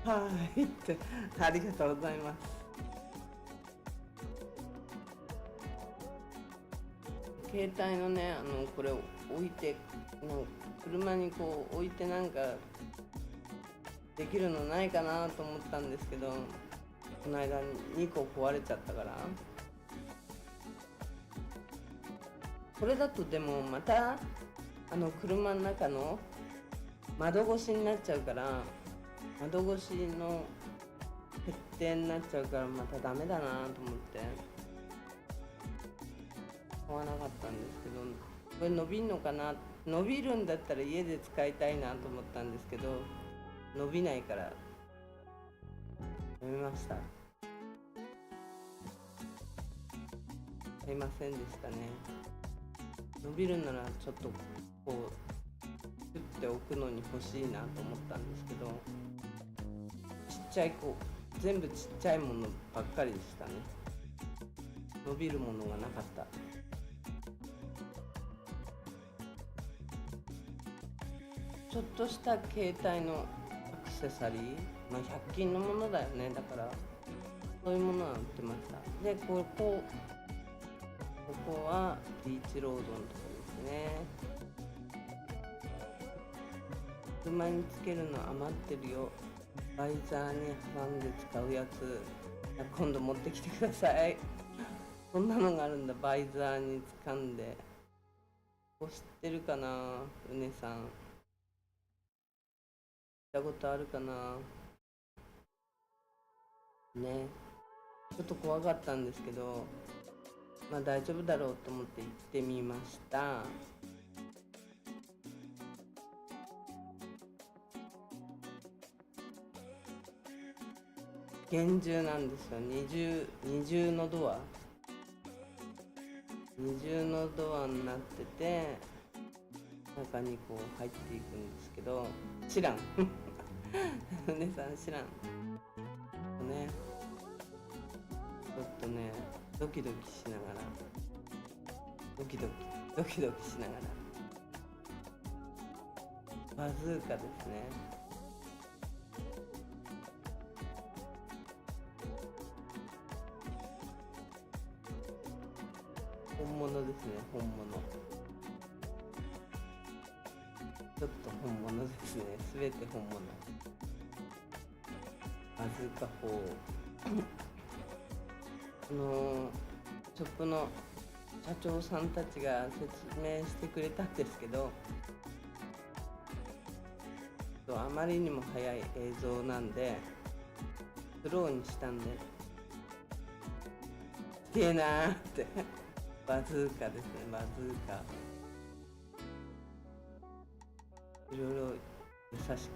はいってありがとうございます。携帯のね、これを置いて、車にこう置いてなんかできるのないかなと思ったんですけど、この間2個壊れちゃったから。これだとでもまた車の中の窓越しになっちゃうから、窓越しの決定になっちゃうからまたダメだなと思って買わなかったんですけど、これ伸びんのかな。伸びるんだったら家で使いたいなと思ったんですけど、伸びないからやめました。買いませんでしたね。伸びるならちょっとこう作っておくのに欲しいなと思ったんですけど、ちっちゃい全部ちっちゃいものばっかりでしたね。伸びるものがなかった。ちょっとした携帯のアクセサリー、100均のものだよね。だからそういうものは売ってました。で、ここはビーチロードのとこですね。車につけるの余ってるよ。バイザーに挟んで使うやつ、今度持ってきてください。こんなのがあるんだ。バイザーに掴んで。ここ知ってるかな、うねさん。見たことあるかなね。ちょっと怖かったんですけど、大丈夫だろうと思って行ってみました。厳重なんですよ。二重のドアになってて、中にこう入っていくんですけど、知らんお姉さん知らんね。ちょっとね、ドキドキしながらドキドキしながら、バズーカですね。本物ですね。本物、ちょっと本物ですね。すべて本物。バズーカ砲ショップの社長さんたちが説明してくれたんですけど、あまりにも速い映像なんでスローにしたんで、すげえなーってバズーカですね。バズーカ、いろいろ優しく。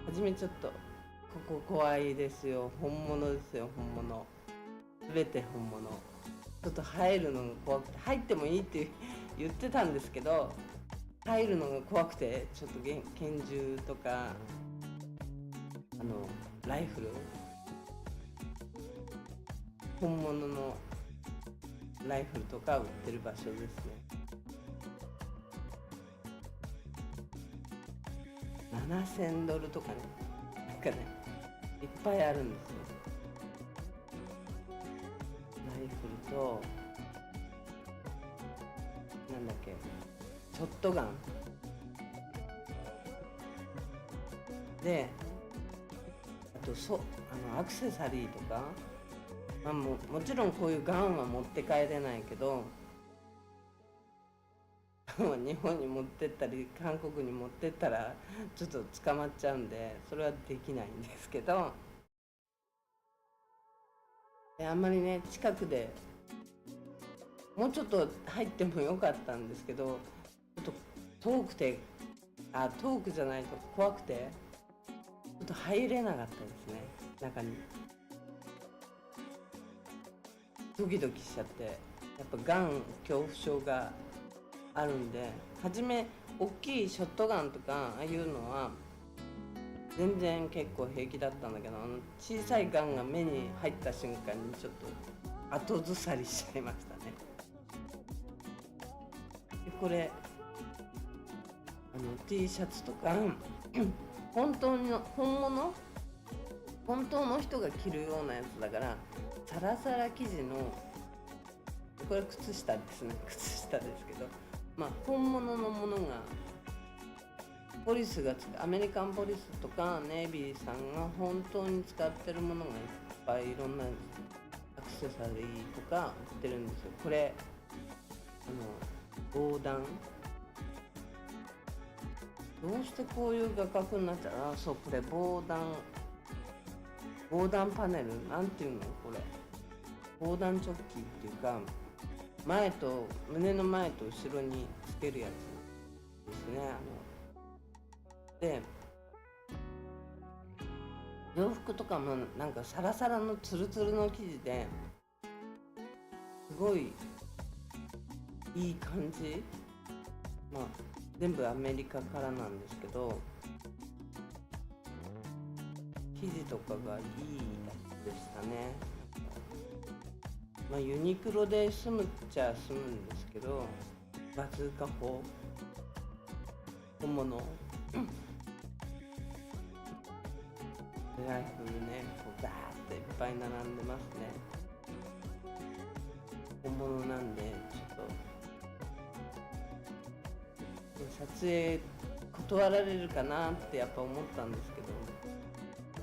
はじめちょっとここ怖いですよ。本物ですよ。本物、すべて本物。ちょっと入るのが怖くて、入ってもいいって言ってたんですけど、入るのが怖くて、ちょっと拳銃とかライフル、本物のライフルとか売ってる場所ですね。7000ドルとかね、なんかね、いっぱいあるんですよ。ライフルと、なんだっけ、ショットガンで、あとアクセサリーとか、もちろんこういうガンは持って帰れないけど、日本に持ってったり韓国に持ってったらちょっと捕まっちゃうんで、それはできないんですけど、あんまりね近くでもうちょっと入ってもよかったんですけど、ちょっと遠くて、遠くじゃないと怖くてちょっと入れなかったですね、中に。ドキドキしちゃって、やっぱガン恐怖症があるんで、初め大きいショットガンとかああいうのは全然結構平気だったんだけど、小さいガンが目に入った瞬間にちょっと後ずさりしちゃいましたね。でこれT シャツとか本当の本当の人が着るようなやつだから、サラサラ生地の、これ靴下ですね、靴下ですけど、本物のものがポリスがアメリカンポリスとかネイビーさんが本当に使ってるものがいっぱい、いろんなアクセサリーとか売ってるんですよ。これ防弾、どうしてこういう画角になっちゃう。そう、これ防弾パネルなんていうの、これ防弾チョッキっていうか、胸の前と後ろにつけるやつですね。で洋服とかもなんかサラサラのツルツルの生地で、すごいいい感じ。全部アメリカからなんですけど、生地とかがいいやつでしたね。ユニクロで済むっちゃ済むんですけど、バズーカ砲本物ライフルね、こうバーっていっぱい並んでますね。本物なんでちょっと撮影断られるかなってやっぱ思ったんですけど、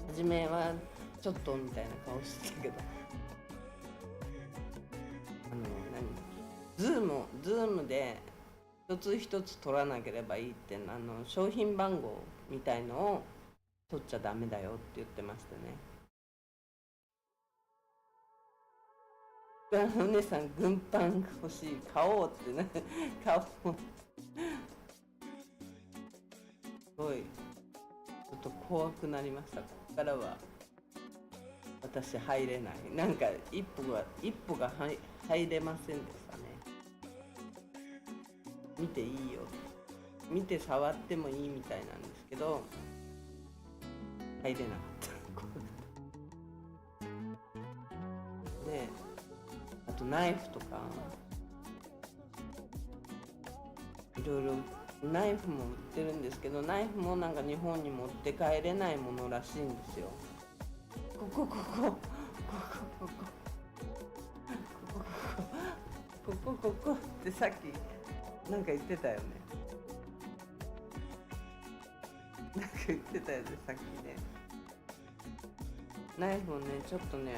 初めはちょっとみたいな顔してたけど、ズームで一つ一つ取らなければいいって、商品番号みたいのを取っちゃダメだよって言ってましたね。お姉さん軍パンが欲しい、買おうってね買おうすごいちょっと怖くなりました。ここからは私入れない、なんか一歩が入れませんでしたね。見ていいよ、見て触ってもいいみたいなんですけど、入れなかったで、あとナイフとかいろいろナイフも売ってるんですけど、ナイフもなんか日本に持って帰れないものらしいんですよ。ここってさっきなんか言ってたよね。なんか言ってたよね、さっきね。ナイフをね、ちょっとね、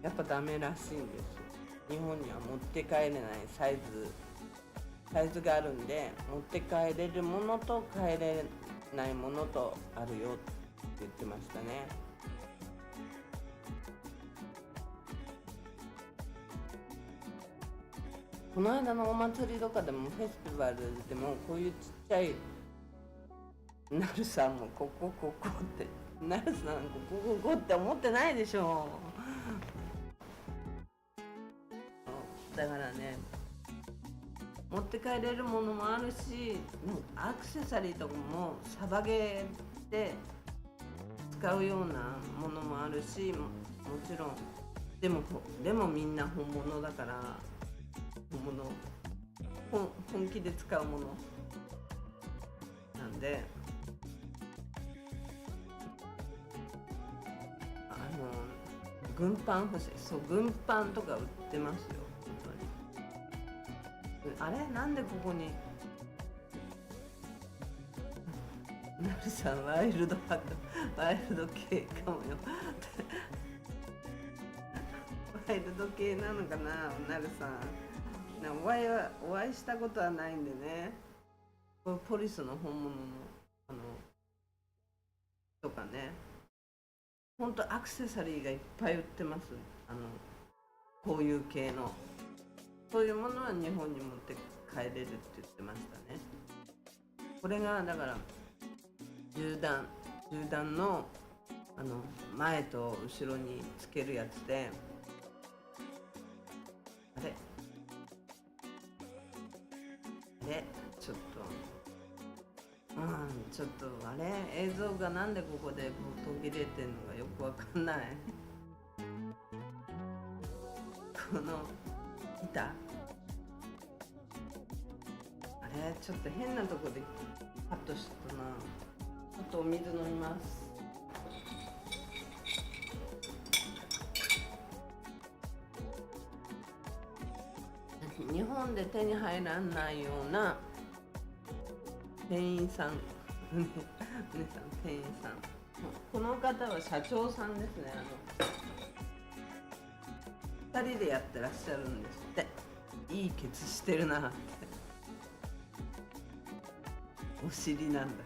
やっぱダメらしいんですよ。日本には持って帰れないサイズがあるんで、持って帰れるものと帰れないものとあるよって言ってましたね。この間のお祭りとかでもフェスティバルでもこういうちっちゃいなるさんもここってなるさんここって思ってないでしょ。だからね、持って帰れるものもあるし、アクセサリーとかもサバゲーで使うようなものもあるし、もちろんでもみんな本物だから、本気で使うものなんで、軍パン欲しい。そう、軍パンとか売ってますよ、本当に。あれ、なんでここになるさんワイルド系かもよワイルド系なのかな、なるさん。お会いしたことはないんでね。これポリスの本物のあのとかね、ほんとアクセサリーがいっぱい売ってます。こういう系のそういうものは日本に持って帰れるって言ってましたね。これがだから銃弾の前と後ろにつけるやつで、あれちょっとちょっと映像がなんでここで途切れてんのかよくわかんない。この板ちょっと変なとこでカットしたな。ちょっとお水飲みます。日本で手に入らないような店員さんお姉さん店員さん、この方は社長さんですね。2人でやってらっしゃるんですって。いいケツしてるなって。お尻なんだ。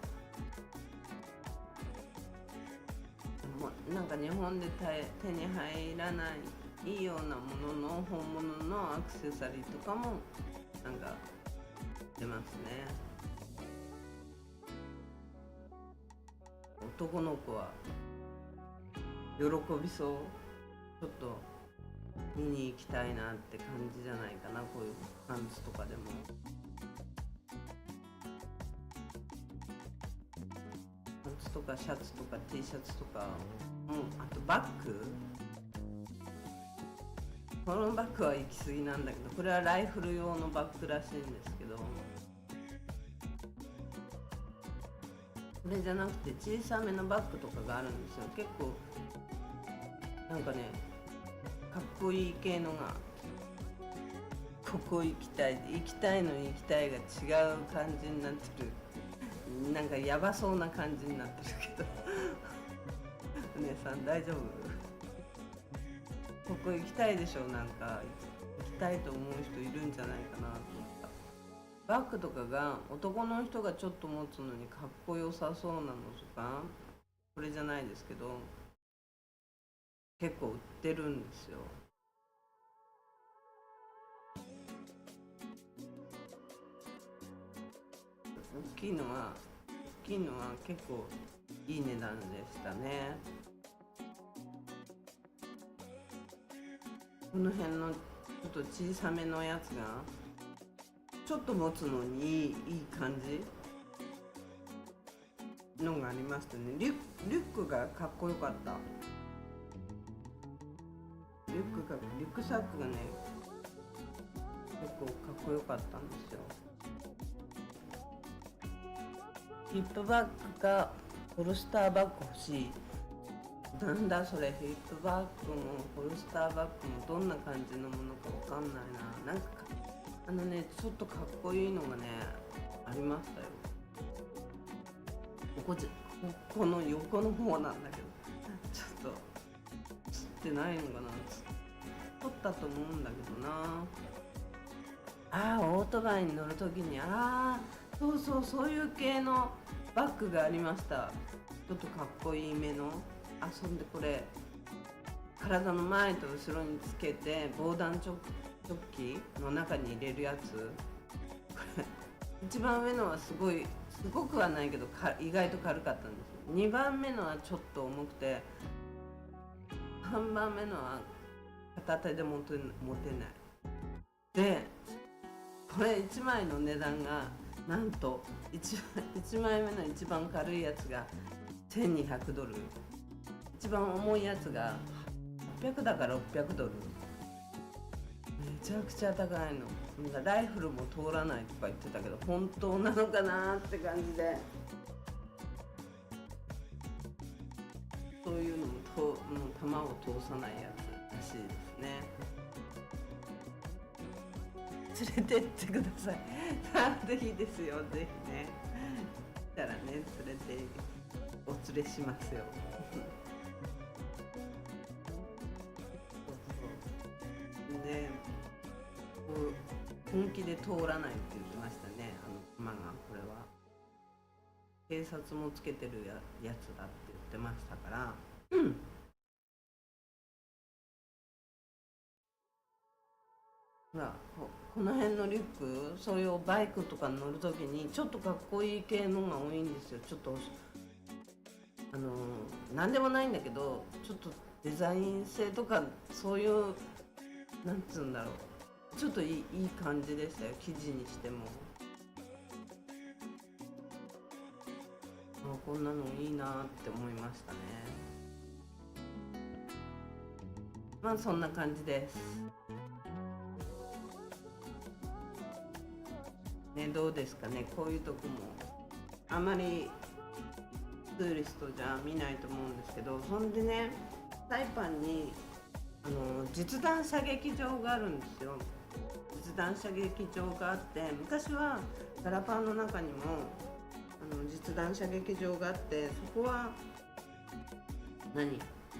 なんか日本で手に入らないようなものの本物のアクセサリーとかもなんか出ますね。男の子は喜びそう。ちょっと見に行きたいなって感じじゃないかな。こういうパンツとかでも。パンツとかシャツとか T シャツとか、あとバッグ。このバッグは行き過ぎなんだけど、これはライフル用のバッグらしいんですけど、これじゃなくて小さめのバッグとかがあるんですよ。結構なんかね、かっこいい系のが、ここ行きたいの行きたいが違う感じになってる。なんかヤバそうな感じになってるけどお姉さん大丈夫？ここ行きたいでしょ。なんか行きたいと思う人いるんじゃないかなと思った。バッグとかが男の人がちょっと持つのにかっこよさそうなのとか、これじゃないですけど結構売ってるんですよ。大きいのは結構いい値段でしたね。この辺のちょっと小さめのやつがちょっと持つのにいい感じのがありましたね。リュックがかっこよかった。リュックサックがね結構かっこよかったんですよ。ヒップバッグかホルスターバッグ欲しい。なんだそれ。ヒップバッグもホルスターバッグもどんな感じのものかわかんないな。なんかちょっとかっこいいのがねありましたよ。ここの横の方なんだけどちょっと映ってないのかな。撮ったと思うんだけどな。オートバイに乗るときにそういう系のバッグがありました。ちょっとかっこいいめの。そんでこれ体の前と後ろにつけて防弾チョッキの中に入れるやつ。これ一番上のはすごくはないけど意外と軽かったんです。2番目のはちょっと重くて、3番目のは片手で持てない。でこれ1枚の値段がなんと 1枚目の一番軽いやつが$1200、一番重いやつが800だから$600。めちゃくちゃ高いの。ライフルも通らないとか言ってたけど本当なのかなって感じで、そういうのも弾を通さないやつらしいですね。連れてってくださいぜひですよ、ぜひね。来たらねお連れしますよで本気で通らないって言ってましたね、熊が。これは警察もつけてるやつだって言ってましたから、ほらこの辺のリュック、そういうバイクとか乗るときにちょっとかっこいい系のが多いんですよ。ちょっとなんでもないんだけど、ちょっとデザイン性とかそういう、なんつうんだろう、ちょっといい感じでしたよ、生地にしても。こんなのいいなって思いましたね。まあそんな感じですね。どうですかね、こういうとこもあまりツーリストじゃ見ないと思うんですけど、そんでね、サイパンに実弾射撃場があるんですよ。実弾射撃場があって、昔はガラパンの中にも実弾射撃場があって、そこは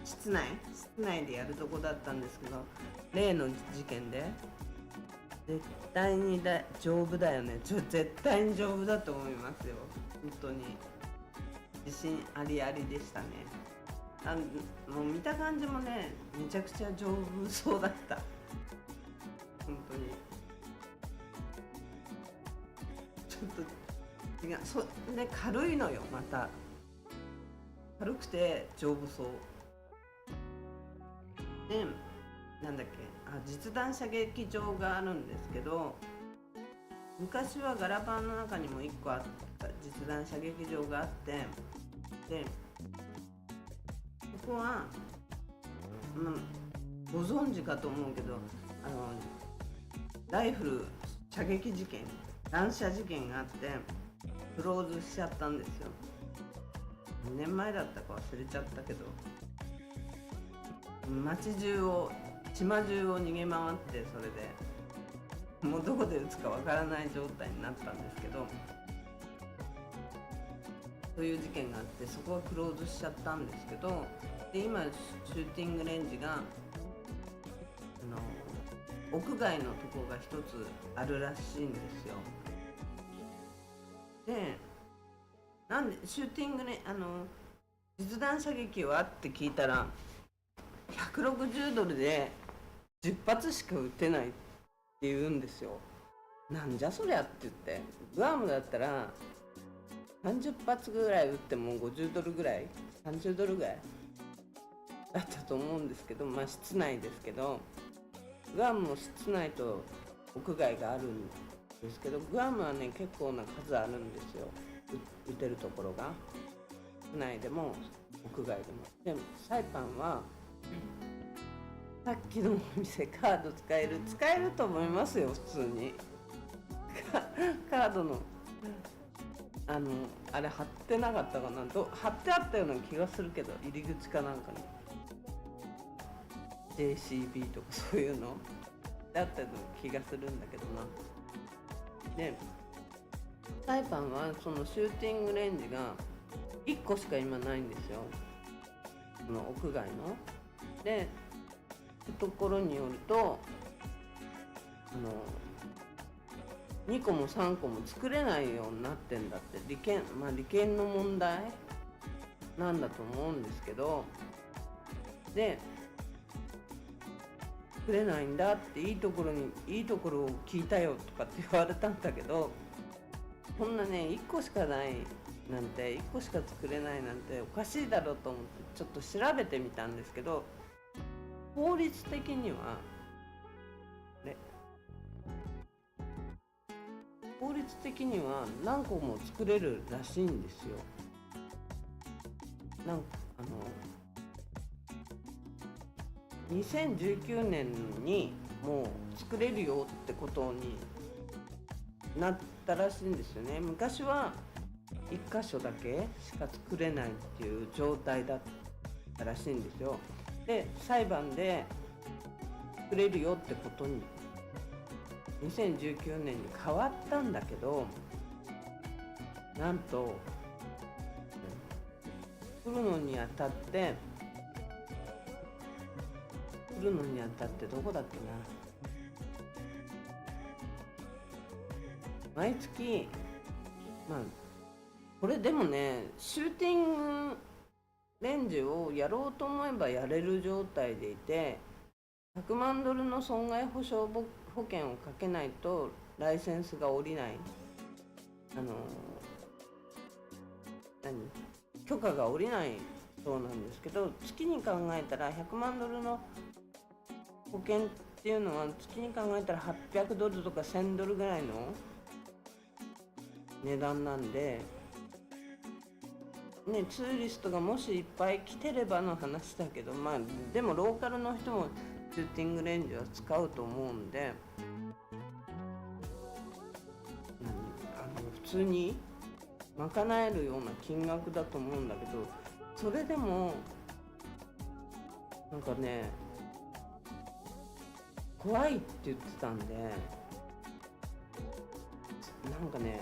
室内でやるとこだったんですけど、例の事件で絶対に丈夫だよね。絶対に丈夫だと思いますよ。本当に自信ありありでしたね。もう見た感じもね、めちゃくちゃ丈夫そうだった。本当にちょっと違う。で軽いのよ。また軽くて丈夫そうで、なんだっけ、実弾射撃場があるんですけど、昔はガラパンの中にも1個あった実弾射撃場があって、でここは、ご存知かと思うけど、ライフル射撃事件、乱射事件があってクローズしちゃったんですよ。何年前だったか忘れちゃったけど、島中を逃げ回って、それでもうどこで撃つかわからない状態になったんですけど、そういう事件があって、そこはクローズしちゃったんですけど、で今シューティングレンジが屋外のとこが一つあるらしいんですよ。でなんでシューティングね、実弾射撃はって聞いたら、$160で10発しか撃てないって言うんですよ。なんじゃそりゃって言って、グアムだったら30発ぐらい撃っても$50ぐらい、$30ぐらいだったと思うんですけど、まあ室内ですけど、グアムも室内と屋外があるんですけど、グアムはね結構な数あるんですよ、打てるところが。室内でも屋外でも。でもサイパンはさっきのお店カード使えると思いますよ、普通に。カードのあれ貼ってなかったかな、貼ってあったような気がするけど、入り口かなんかに JCB とかそういうのだったような気がするんだけどな。でサイパンはそのシューティングレンジが1個しか今ないんですよ、その屋外の。でところによると2個も3個も作れないようになってんだって。利権の問題なんだと思うんですけど、で作れないんだって、いいところを聞いたよとかって言われたんだけど、こんなね1個しかないなんて、1個しか作れないなんておかしいだろうと思って、ちょっと調べてみたんですけど、法律的には何個も作れるらしいんですよ。2019年にもう作れるよってことになったらしいんですよね。昔は1箇所だけしか作れないっていう状態だったらしいんですよ。で裁判で作れるよってことに2019年に変わったんだけど、なんと作るのにあたってどこだっけな、毎月、まあこれでもね、シューティングレンジをやろうと思えばやれる状態でいて、100万ドルの損害保証保険をかけないとライセンスが下りない、あの許可が下りないそうなんですけど、月に考えたら100万ドルの保険っていうのは月に考えたら800ドルとか1000ドルぐらいの値段なんで、ね、ツーリストがもしいっぱい来てればの話だけど、まあでもローカルの人もシューティングレンジは使うと思うんで、普通に賄えるような金額だと思うんだけど、それでもなんかね、怖いって言ってたんで、なんかね、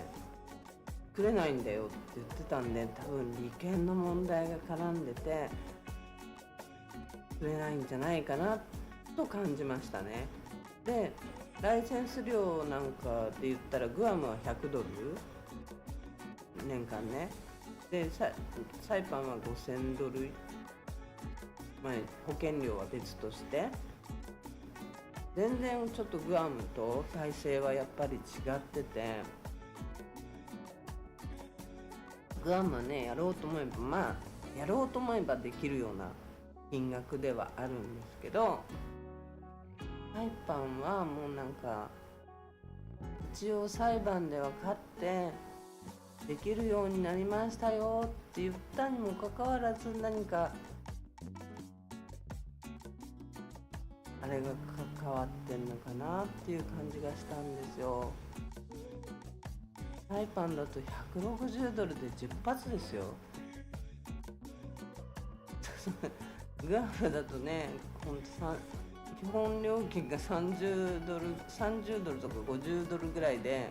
作れないんだよって言ってたんで、多分利権の問題が絡んでて作れないんじゃないかなと感じましたね。で、ライセンス料なんかで言ったらグアムは100ドル年間ね。でサイパンは5000ドル、まあ、保険料は別として、全然ちょっとグアムと体制はやっぱり違ってて、グアムはね、やろうと思えばやろうと思えばできるような金額ではあるんですけど、サイパンはもうなんか一応裁判では勝ってできるようになりましたよって言ったにもかかわらず、何かあれが関わってんのかなっていう感じがしたんですよ。サイパンだと160ドルで10発ですよ。グアムだとね、基本料金が30ドルとか50ドルぐらいで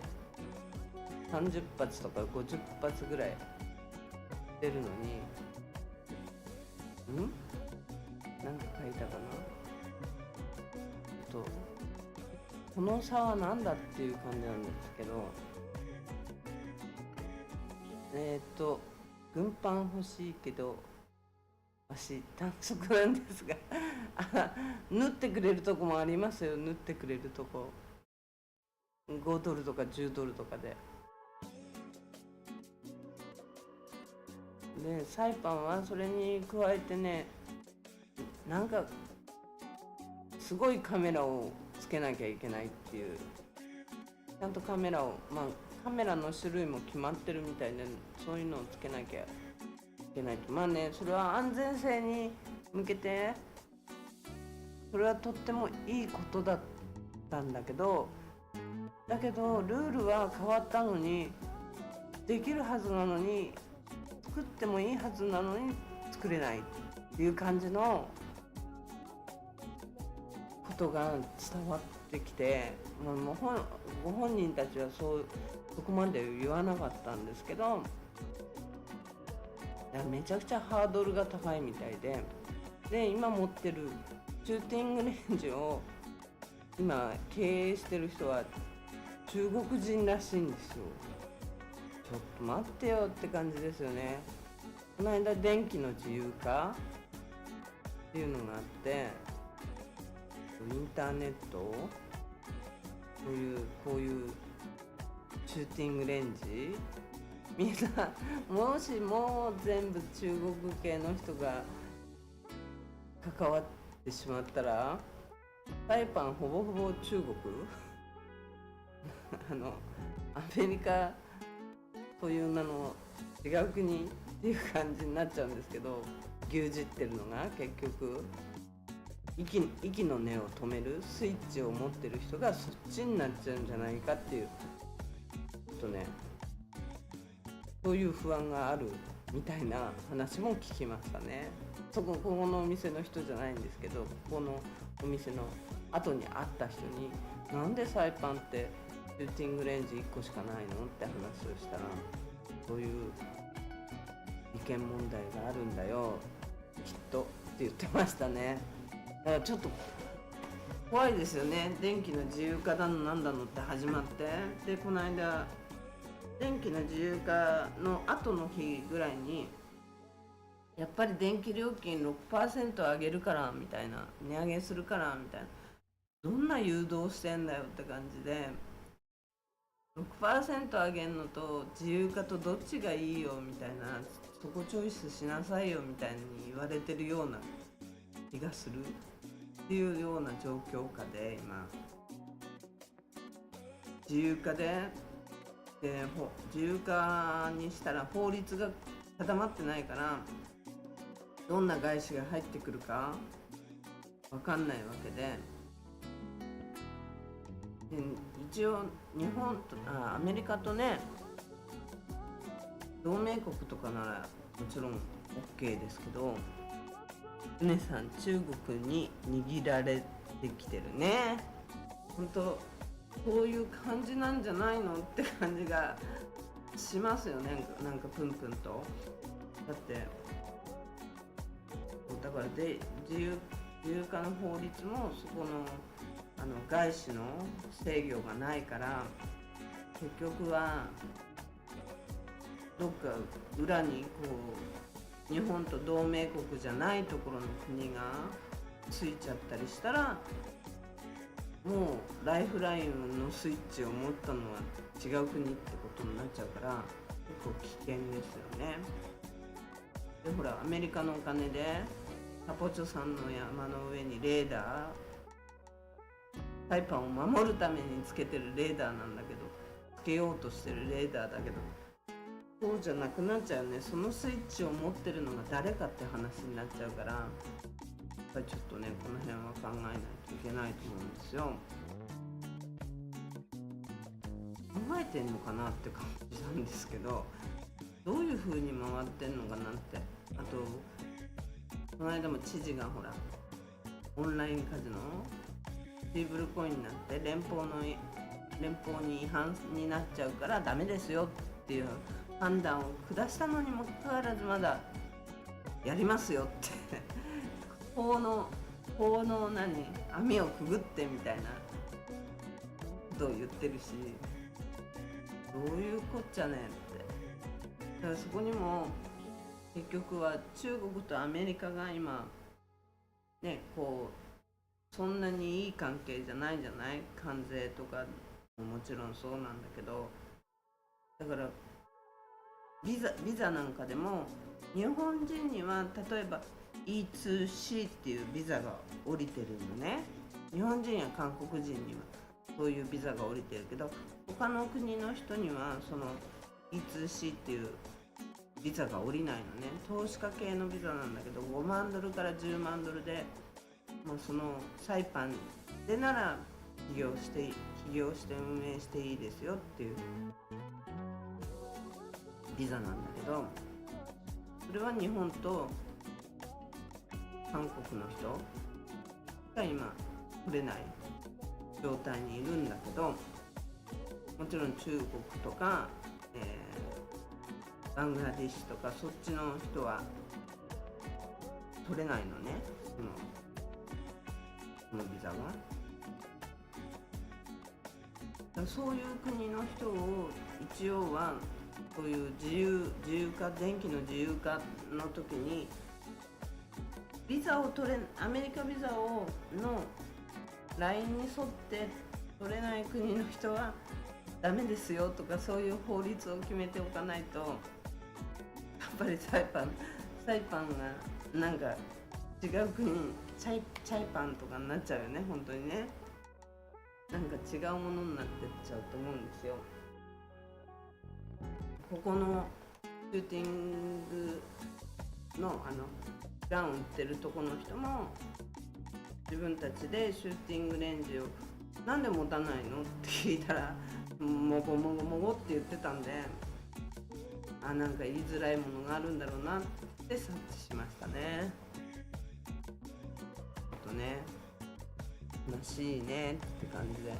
30発とか50発ぐらい出るのに、なんか書いたかなと、この差は何だっていう感じなんですけど、軍パン欲しいけど足短足なんですが縫ってくれるとこもありますよ。縫ってくれるとこ5ドルとか10ドルとかで。でサイパンはそれに加えてね、なんかすごいカメラをつけなきゃいけないっていう、ちゃんとカメラを、カメラの種類も決まってるみたいで、そういうのをつけなきゃいけないと。それは安全性に向けてそれはとってもいいことだったんだけど、ルールは変わったのに、できるはずなのに、作ってもいいはずなのに作れないっていう感じのことが伝わってきて、ご本人たちはそこまで言わなかったんですけど、めちゃくちゃハードルが高いみたいで、今持ってるシューティングレンジを今経営してる人は中国人らしいんですよ。ちょっと待ってよって感じですよね。この間電気の自由化っていうのがあって、インターネットこういうシューティングレンジ、みんなもしも全部中国系の人が関わってしまったら、サイパンほぼほぼ中国アメリカという名の違う国っていう感じになっちゃうんですけど、牛耳ってるのが結局息の根を止めるスイッチを持ってる人がそっちになっちゃうんじゃないかっていう、そういう不安があるみたいな話も聞きましたね。ここのお店の人じゃないんですけど、ここのお店の後に会った人に、なんでサイパンってシューティングレンジ1個しかないのって話をしたら、そういう利権問題があるんだよきっとって言ってましたね。だからちょっと怖いですよね。電気の自由化だのなんだのって始まって、でこの間電気の自由化の後の日ぐらいに、やっぱり電気料金 6% 上げるからみたいな、値上げするからみたいな、どんな誘導してんだよって感じで、6% 上げんのと自由化とどっちがいいよみたいな、そこチョイスしなさいよみたいに言われてるような気がするっていうような状況下で、今自由化自由化にしたら法律が定まってないから、どんな外資が入ってくるか分かんないわけで、一応日本とアメリカとね、同盟国とかならもちろん OK ですけど、皆さん中国に握られてきてるね。本当こういう感じなんじゃないのって感じがしますよね。なんかプンプンと。だってだからで自由化の法律もそこの外資の制御がないから、結局はどっか裏に日本と同盟国じゃないところの国がついちゃったりしたら、もうライフラインのスイッチを持ったのは違う国ってことになっちゃうから、結構危険ですよね。でほら、アメリカのお金でカポチョ山の山の上にレーダー、サイパンを守るためにつけてるレーダーなんだけど、つけようとしてるレーダーだけど、そうじゃなくなっちゃうね。そのスイッチを持ってるのが誰かって話になっちゃうから、やっぱりちょっとね、この辺は考えないといけないと思うんですよ。考えてんのかなって感じなんですけど、どういう風に回ってんのかなって。あとこの間も知事がほら、オンラインカジノステーブルコインになって連邦に違反になっちゃうからダメですよっていう判断を下したのにもかかわらず、まだやりますよって法の網をくぐってみたいなことを言ってるし、どういうこっちゃねんって。だからそこにも結局は中国とアメリカが今ね、そんなにいい関係じゃないじゃない。関税とかももちろんそうなんだけど、だからビザなんかでも日本人には例えば E2C っていうビザが降りてるのね。日本人や韓国人にはそういうビザが降りてるけど、他の国の人にはその E2C っていうビザが降りないのね。投資家系のビザなんだけど、5万ドルから10万ドルで、そのサイパンでなら起業して運営していいですよっていうビザなんだけど、それは日本と韓国の人が今取れない状態にいるんだけど、もちろん中国とか、バングラディッシュとかそっちの人は取れないのね、そのビザが。そういう国の人を一応はそういう自由化、電気の自由化の時にアメリカビザのラインに沿って取れない国の人はダメですよとか、そういう法律を決めておかないと、やっぱりサイパンがなんか違う国にチャイパンとかになっちゃうよね。本当にね、なんか違うものになってっちゃうと思うんですよ。ここのシューティングのガン撃ってるとこの人も自分たちでシューティングレンジをなんで持たないのって聞いたら、もごもごもごって言ってたんで、なんか言いづらいものがあるんだろうなって察知しましたね。あとね、悲しいねって感じで。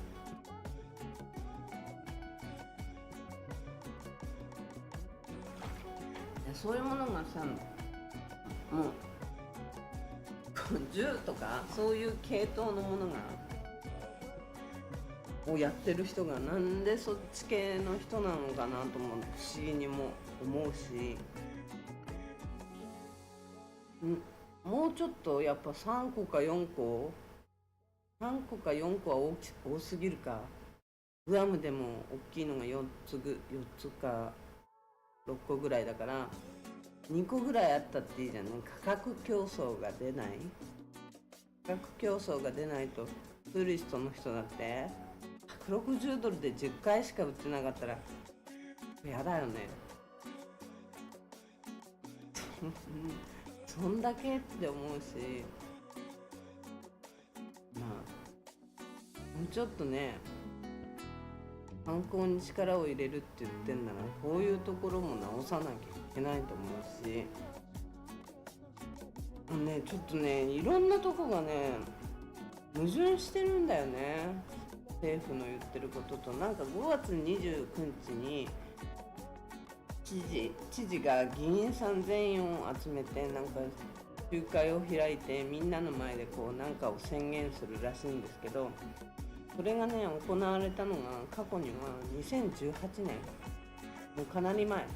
そういうものがさ、もう銃とかそういう系統のものがをやってる人がなんでそっち系の人なのかなとも不思議にも思うし、もうちょっとやっぱ3個か4個3個か4個は多すぎるか。グアムでも大きいのが4つか6個ぐらいだから、2個ぐらいあったっていいじゃんね。価格競争が出ない。価格競争が出ないと、ツーリストの人だって$160で10回しか売ってなかったらやだよね。そんだけって思うし、まあもうちょっとね、観光に力を入れるって言ってんなら、こういうところも直さなきゃいけないと思うし、ね、ちょっとね、いろんなとこがね矛盾してるんだよね、政府の言ってることと。なんか5月29日に知事が議員さん全員を集めて、なんか集会を開いてみんなの前でこうなんかを宣言するらしいんですけど、それがね行われたのが過去には2018年、もうかなり前、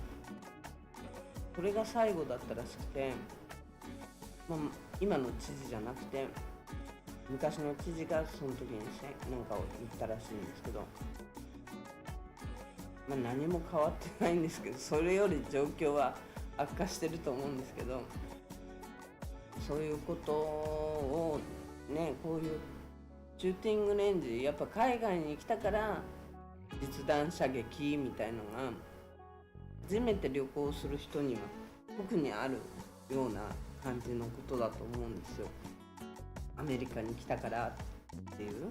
それが最後だったらしくて、まあ、今の知事じゃなくて昔の知事がその時になんかを言ったらしいんですけど、まあ、何も変わってないんですけど、それより状況は悪化してると思うんですけど、そういうことをね、こういうシューティングレンジ、やっぱ海外に来たから実弾射撃みたいのが初めて旅行する人には特にあるような感じのことだと思うんですよ。アメリカに来たからっていう。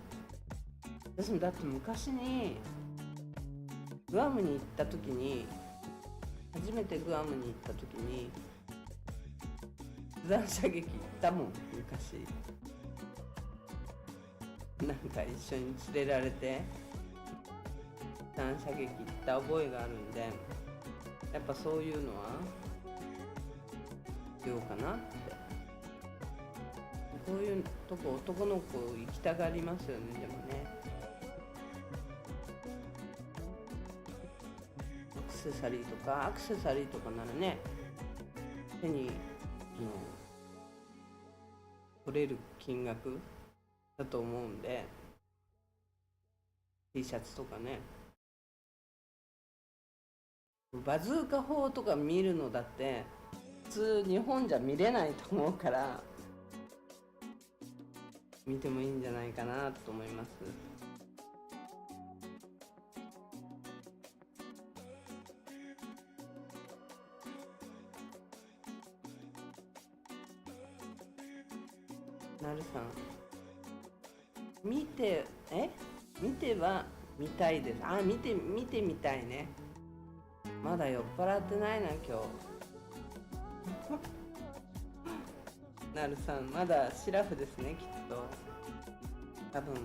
私もだって昔にグアムに行った時に、初めてグアムに行った時に実弾射撃行ったもん、昔。なんか一緒に連れられて実弾射撃行った覚えがあるんで、やっぱそういうのは必要かなって。こういうとこ男の子行きたがりますよね。でもね、アクセサリーとかならね、手に取れる金額だと思うんで、 T シャツとかね、バズーカ砲とか見るのだって普通日本じゃ見れないと思うから、見てもいいんじゃないかなと思います。なるさん、見ては見たいです。見てみたいね。まだ酔っ払ってないな今日。なるさんまだシラフですね、きっと。多分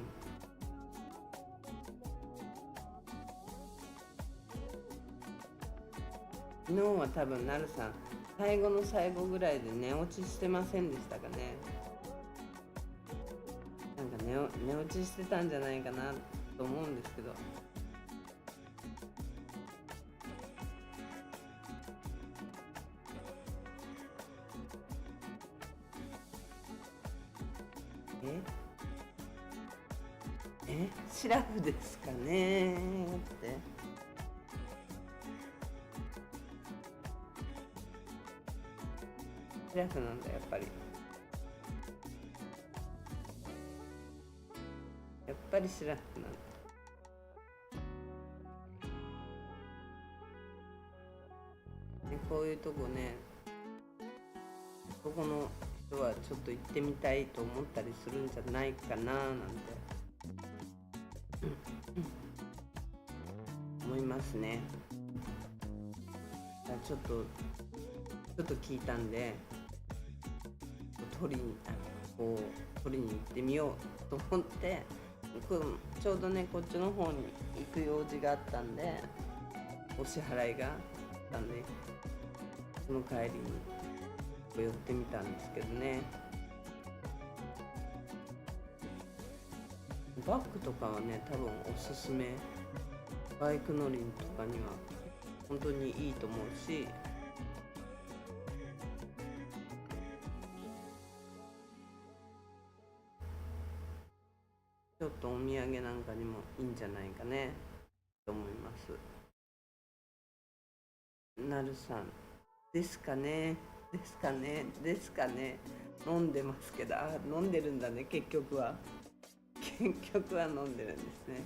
昨日は多分なるさん最後の最後ぐらいで寝落ちしてませんでしたかね。なんか寝落ちしてたんじゃないかなと思うんですけど。シラフですかねって。シラフなんだ、やっぱり。やっぱりシラフなんだ。こういうとこね、ここの人はちょっと行ってみたいと思ったりするんじゃないかななんて思いますね。ちょっと聞いたんで、取りに行ってみようと思って、ちょうどねこっちの方に行く用事があったんで、お支払いがあったんで、その帰りに寄ってみたんですけどね。バッグとかはね多分おすすめ。バイク乗りとかには本当にいいと思うし、ちょっとお土産なんかにもいいんじゃないかねと思います。なるさん、ですかね、ですかね、ですかね。飲んでますけど、飲んでるんだね、結局は。結局は飲んでるんですね。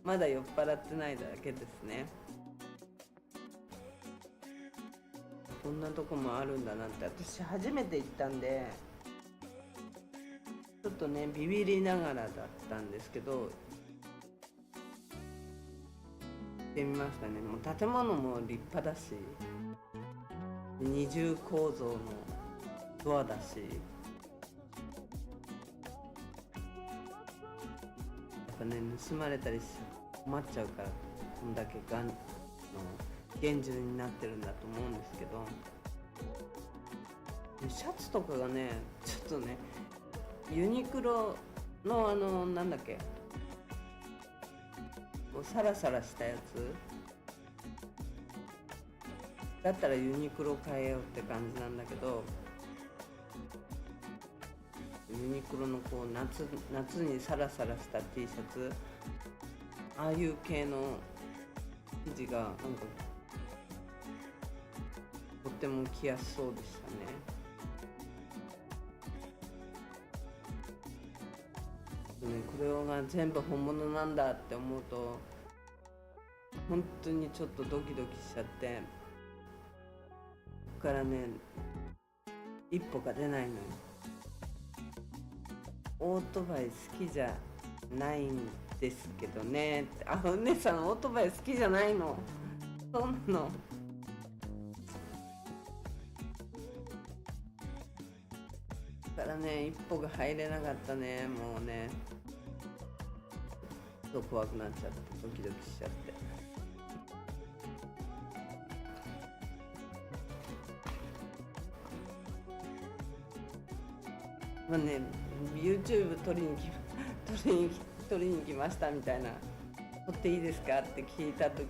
まだ酔っ払ってないだけですね。こんなとこもあるんだなんて、私初めて行ったんで、ちょっとね、ビビりながらだったんですけど、行ってみましたね。もう建物も立派だし、二重構造のドアだし、やっぱね、盗まれたりし困っちゃうから、こんだけ厳重になってるんだと思うんですけど、シャツとかがね、ちょっとね、ユニクロのなんだっけ、サラサラしたやつだったらユニクロ変えようって感じなんだけど、ユニクロのこう夏にサラサラした T シャツ、ああいう系の生地がなんかとっても着やすそうでしたね。これが全部本物なんだって思うと本当にちょっとドキドキしちゃって、ここからね一歩が出ないのよ。オートバイ好きじゃないんですけどね。お姉さんオートバイ好きじゃないの？そうなの？だからね一歩が入れなかったね。もうねちょっと怖くなっちゃって、ドキドキしちゃって。まあね YouTube 撮りに来ましたみたいな、撮っていいですかって聞いた時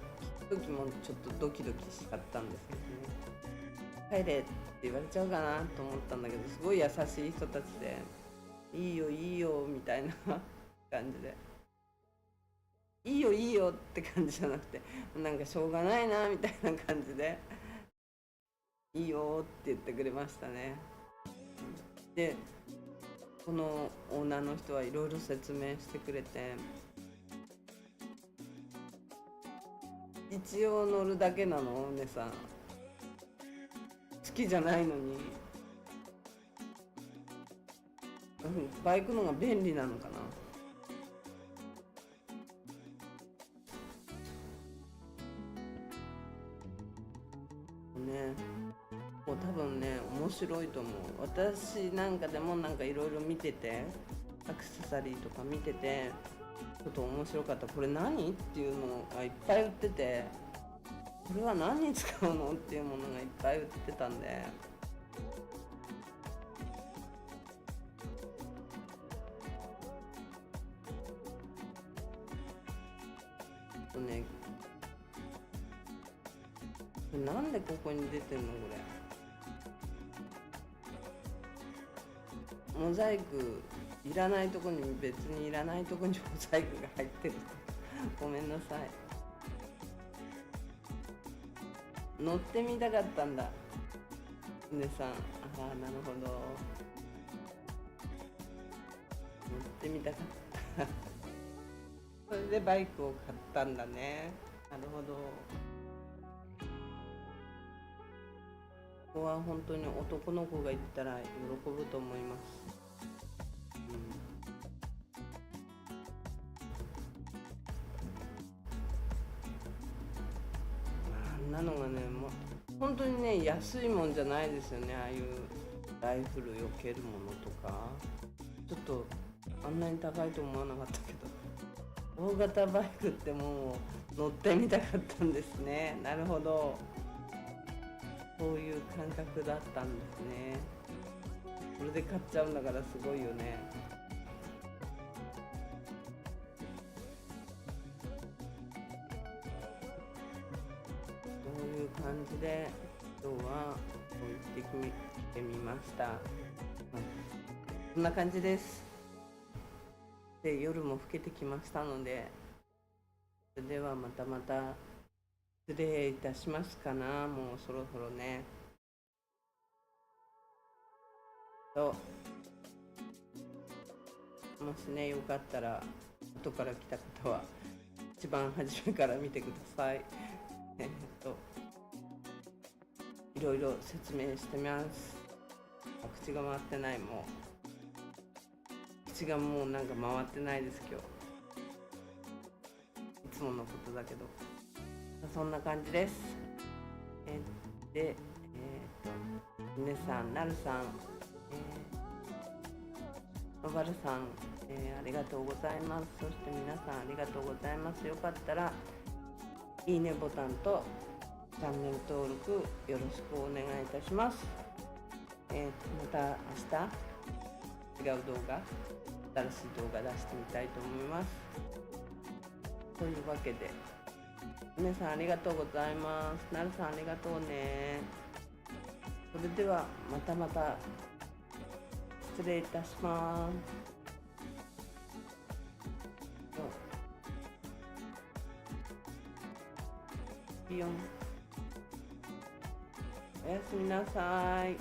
もちょっとドキドキしちゃったんですけどね。帰れって言われちゃうかなと思ったんだけど、すごい優しい人たちで、いいよいいよみたいな感じで、いいよいいよって感じじゃなくて、なんかしょうがないなみたいな感じで、いいよって言ってくれましたね。でこのオーナーの人はいろいろ説明してくれて、一応乗るだけなのお姉さん、好きじゃないのに。バイクの方が便利なのかな。ね、もう多分ね面白いと思う。私なんかでもなんかいろいろ見てて、アクセサリーとか見ててちょっと面白かった。これ何っていうのがいっぱい売ってて、これは何に使うのっていうものがいっぱい売ってたんで、ね、なんでここに出てんのこれ。モザイクいらないとこに、別にいらないとこにモザイクが入ってるごめんなさい。乗ってみたかったんだねさん。なるほど、乗ってみたかったそれでバイクを買ったんだね。なるほど。ここは本当に男の子が行ったら喜ぶと思います。あんなのがね、もう本当にね安いもんじゃないですよね。ああいうライフル避けるものとか、ちょっとあんなに高いと思わなかったけど、大型バイクってもう乗ってみたかったんですね。なるほど、そういう感覚だったんですね。それで買っちゃうんだからすごいよね。感じで今日は置いてみました。こんな感じです。で、夜も更けてきましたので、それではまた失礼いたしますかな。もうそろそろね。と、もしね、よかったら後から来た方は一番初めから見てください。いろいろ説明してます。口が回ってない、口がもうなんか回ってないです今日。いつものことだけど、そんな感じです。で、皆さん、なるさん、まばるさん、ありがとうございます。そして皆さんありがとうございます。よかったらいいねボタンとチャンネル登録よろしくお願いいたします。また明日違う動画、新しい動画出してみたいと思います。というわけで皆さんありがとうございます。なるさんありがとうね。それではまた失礼いたします。おやすみなさい。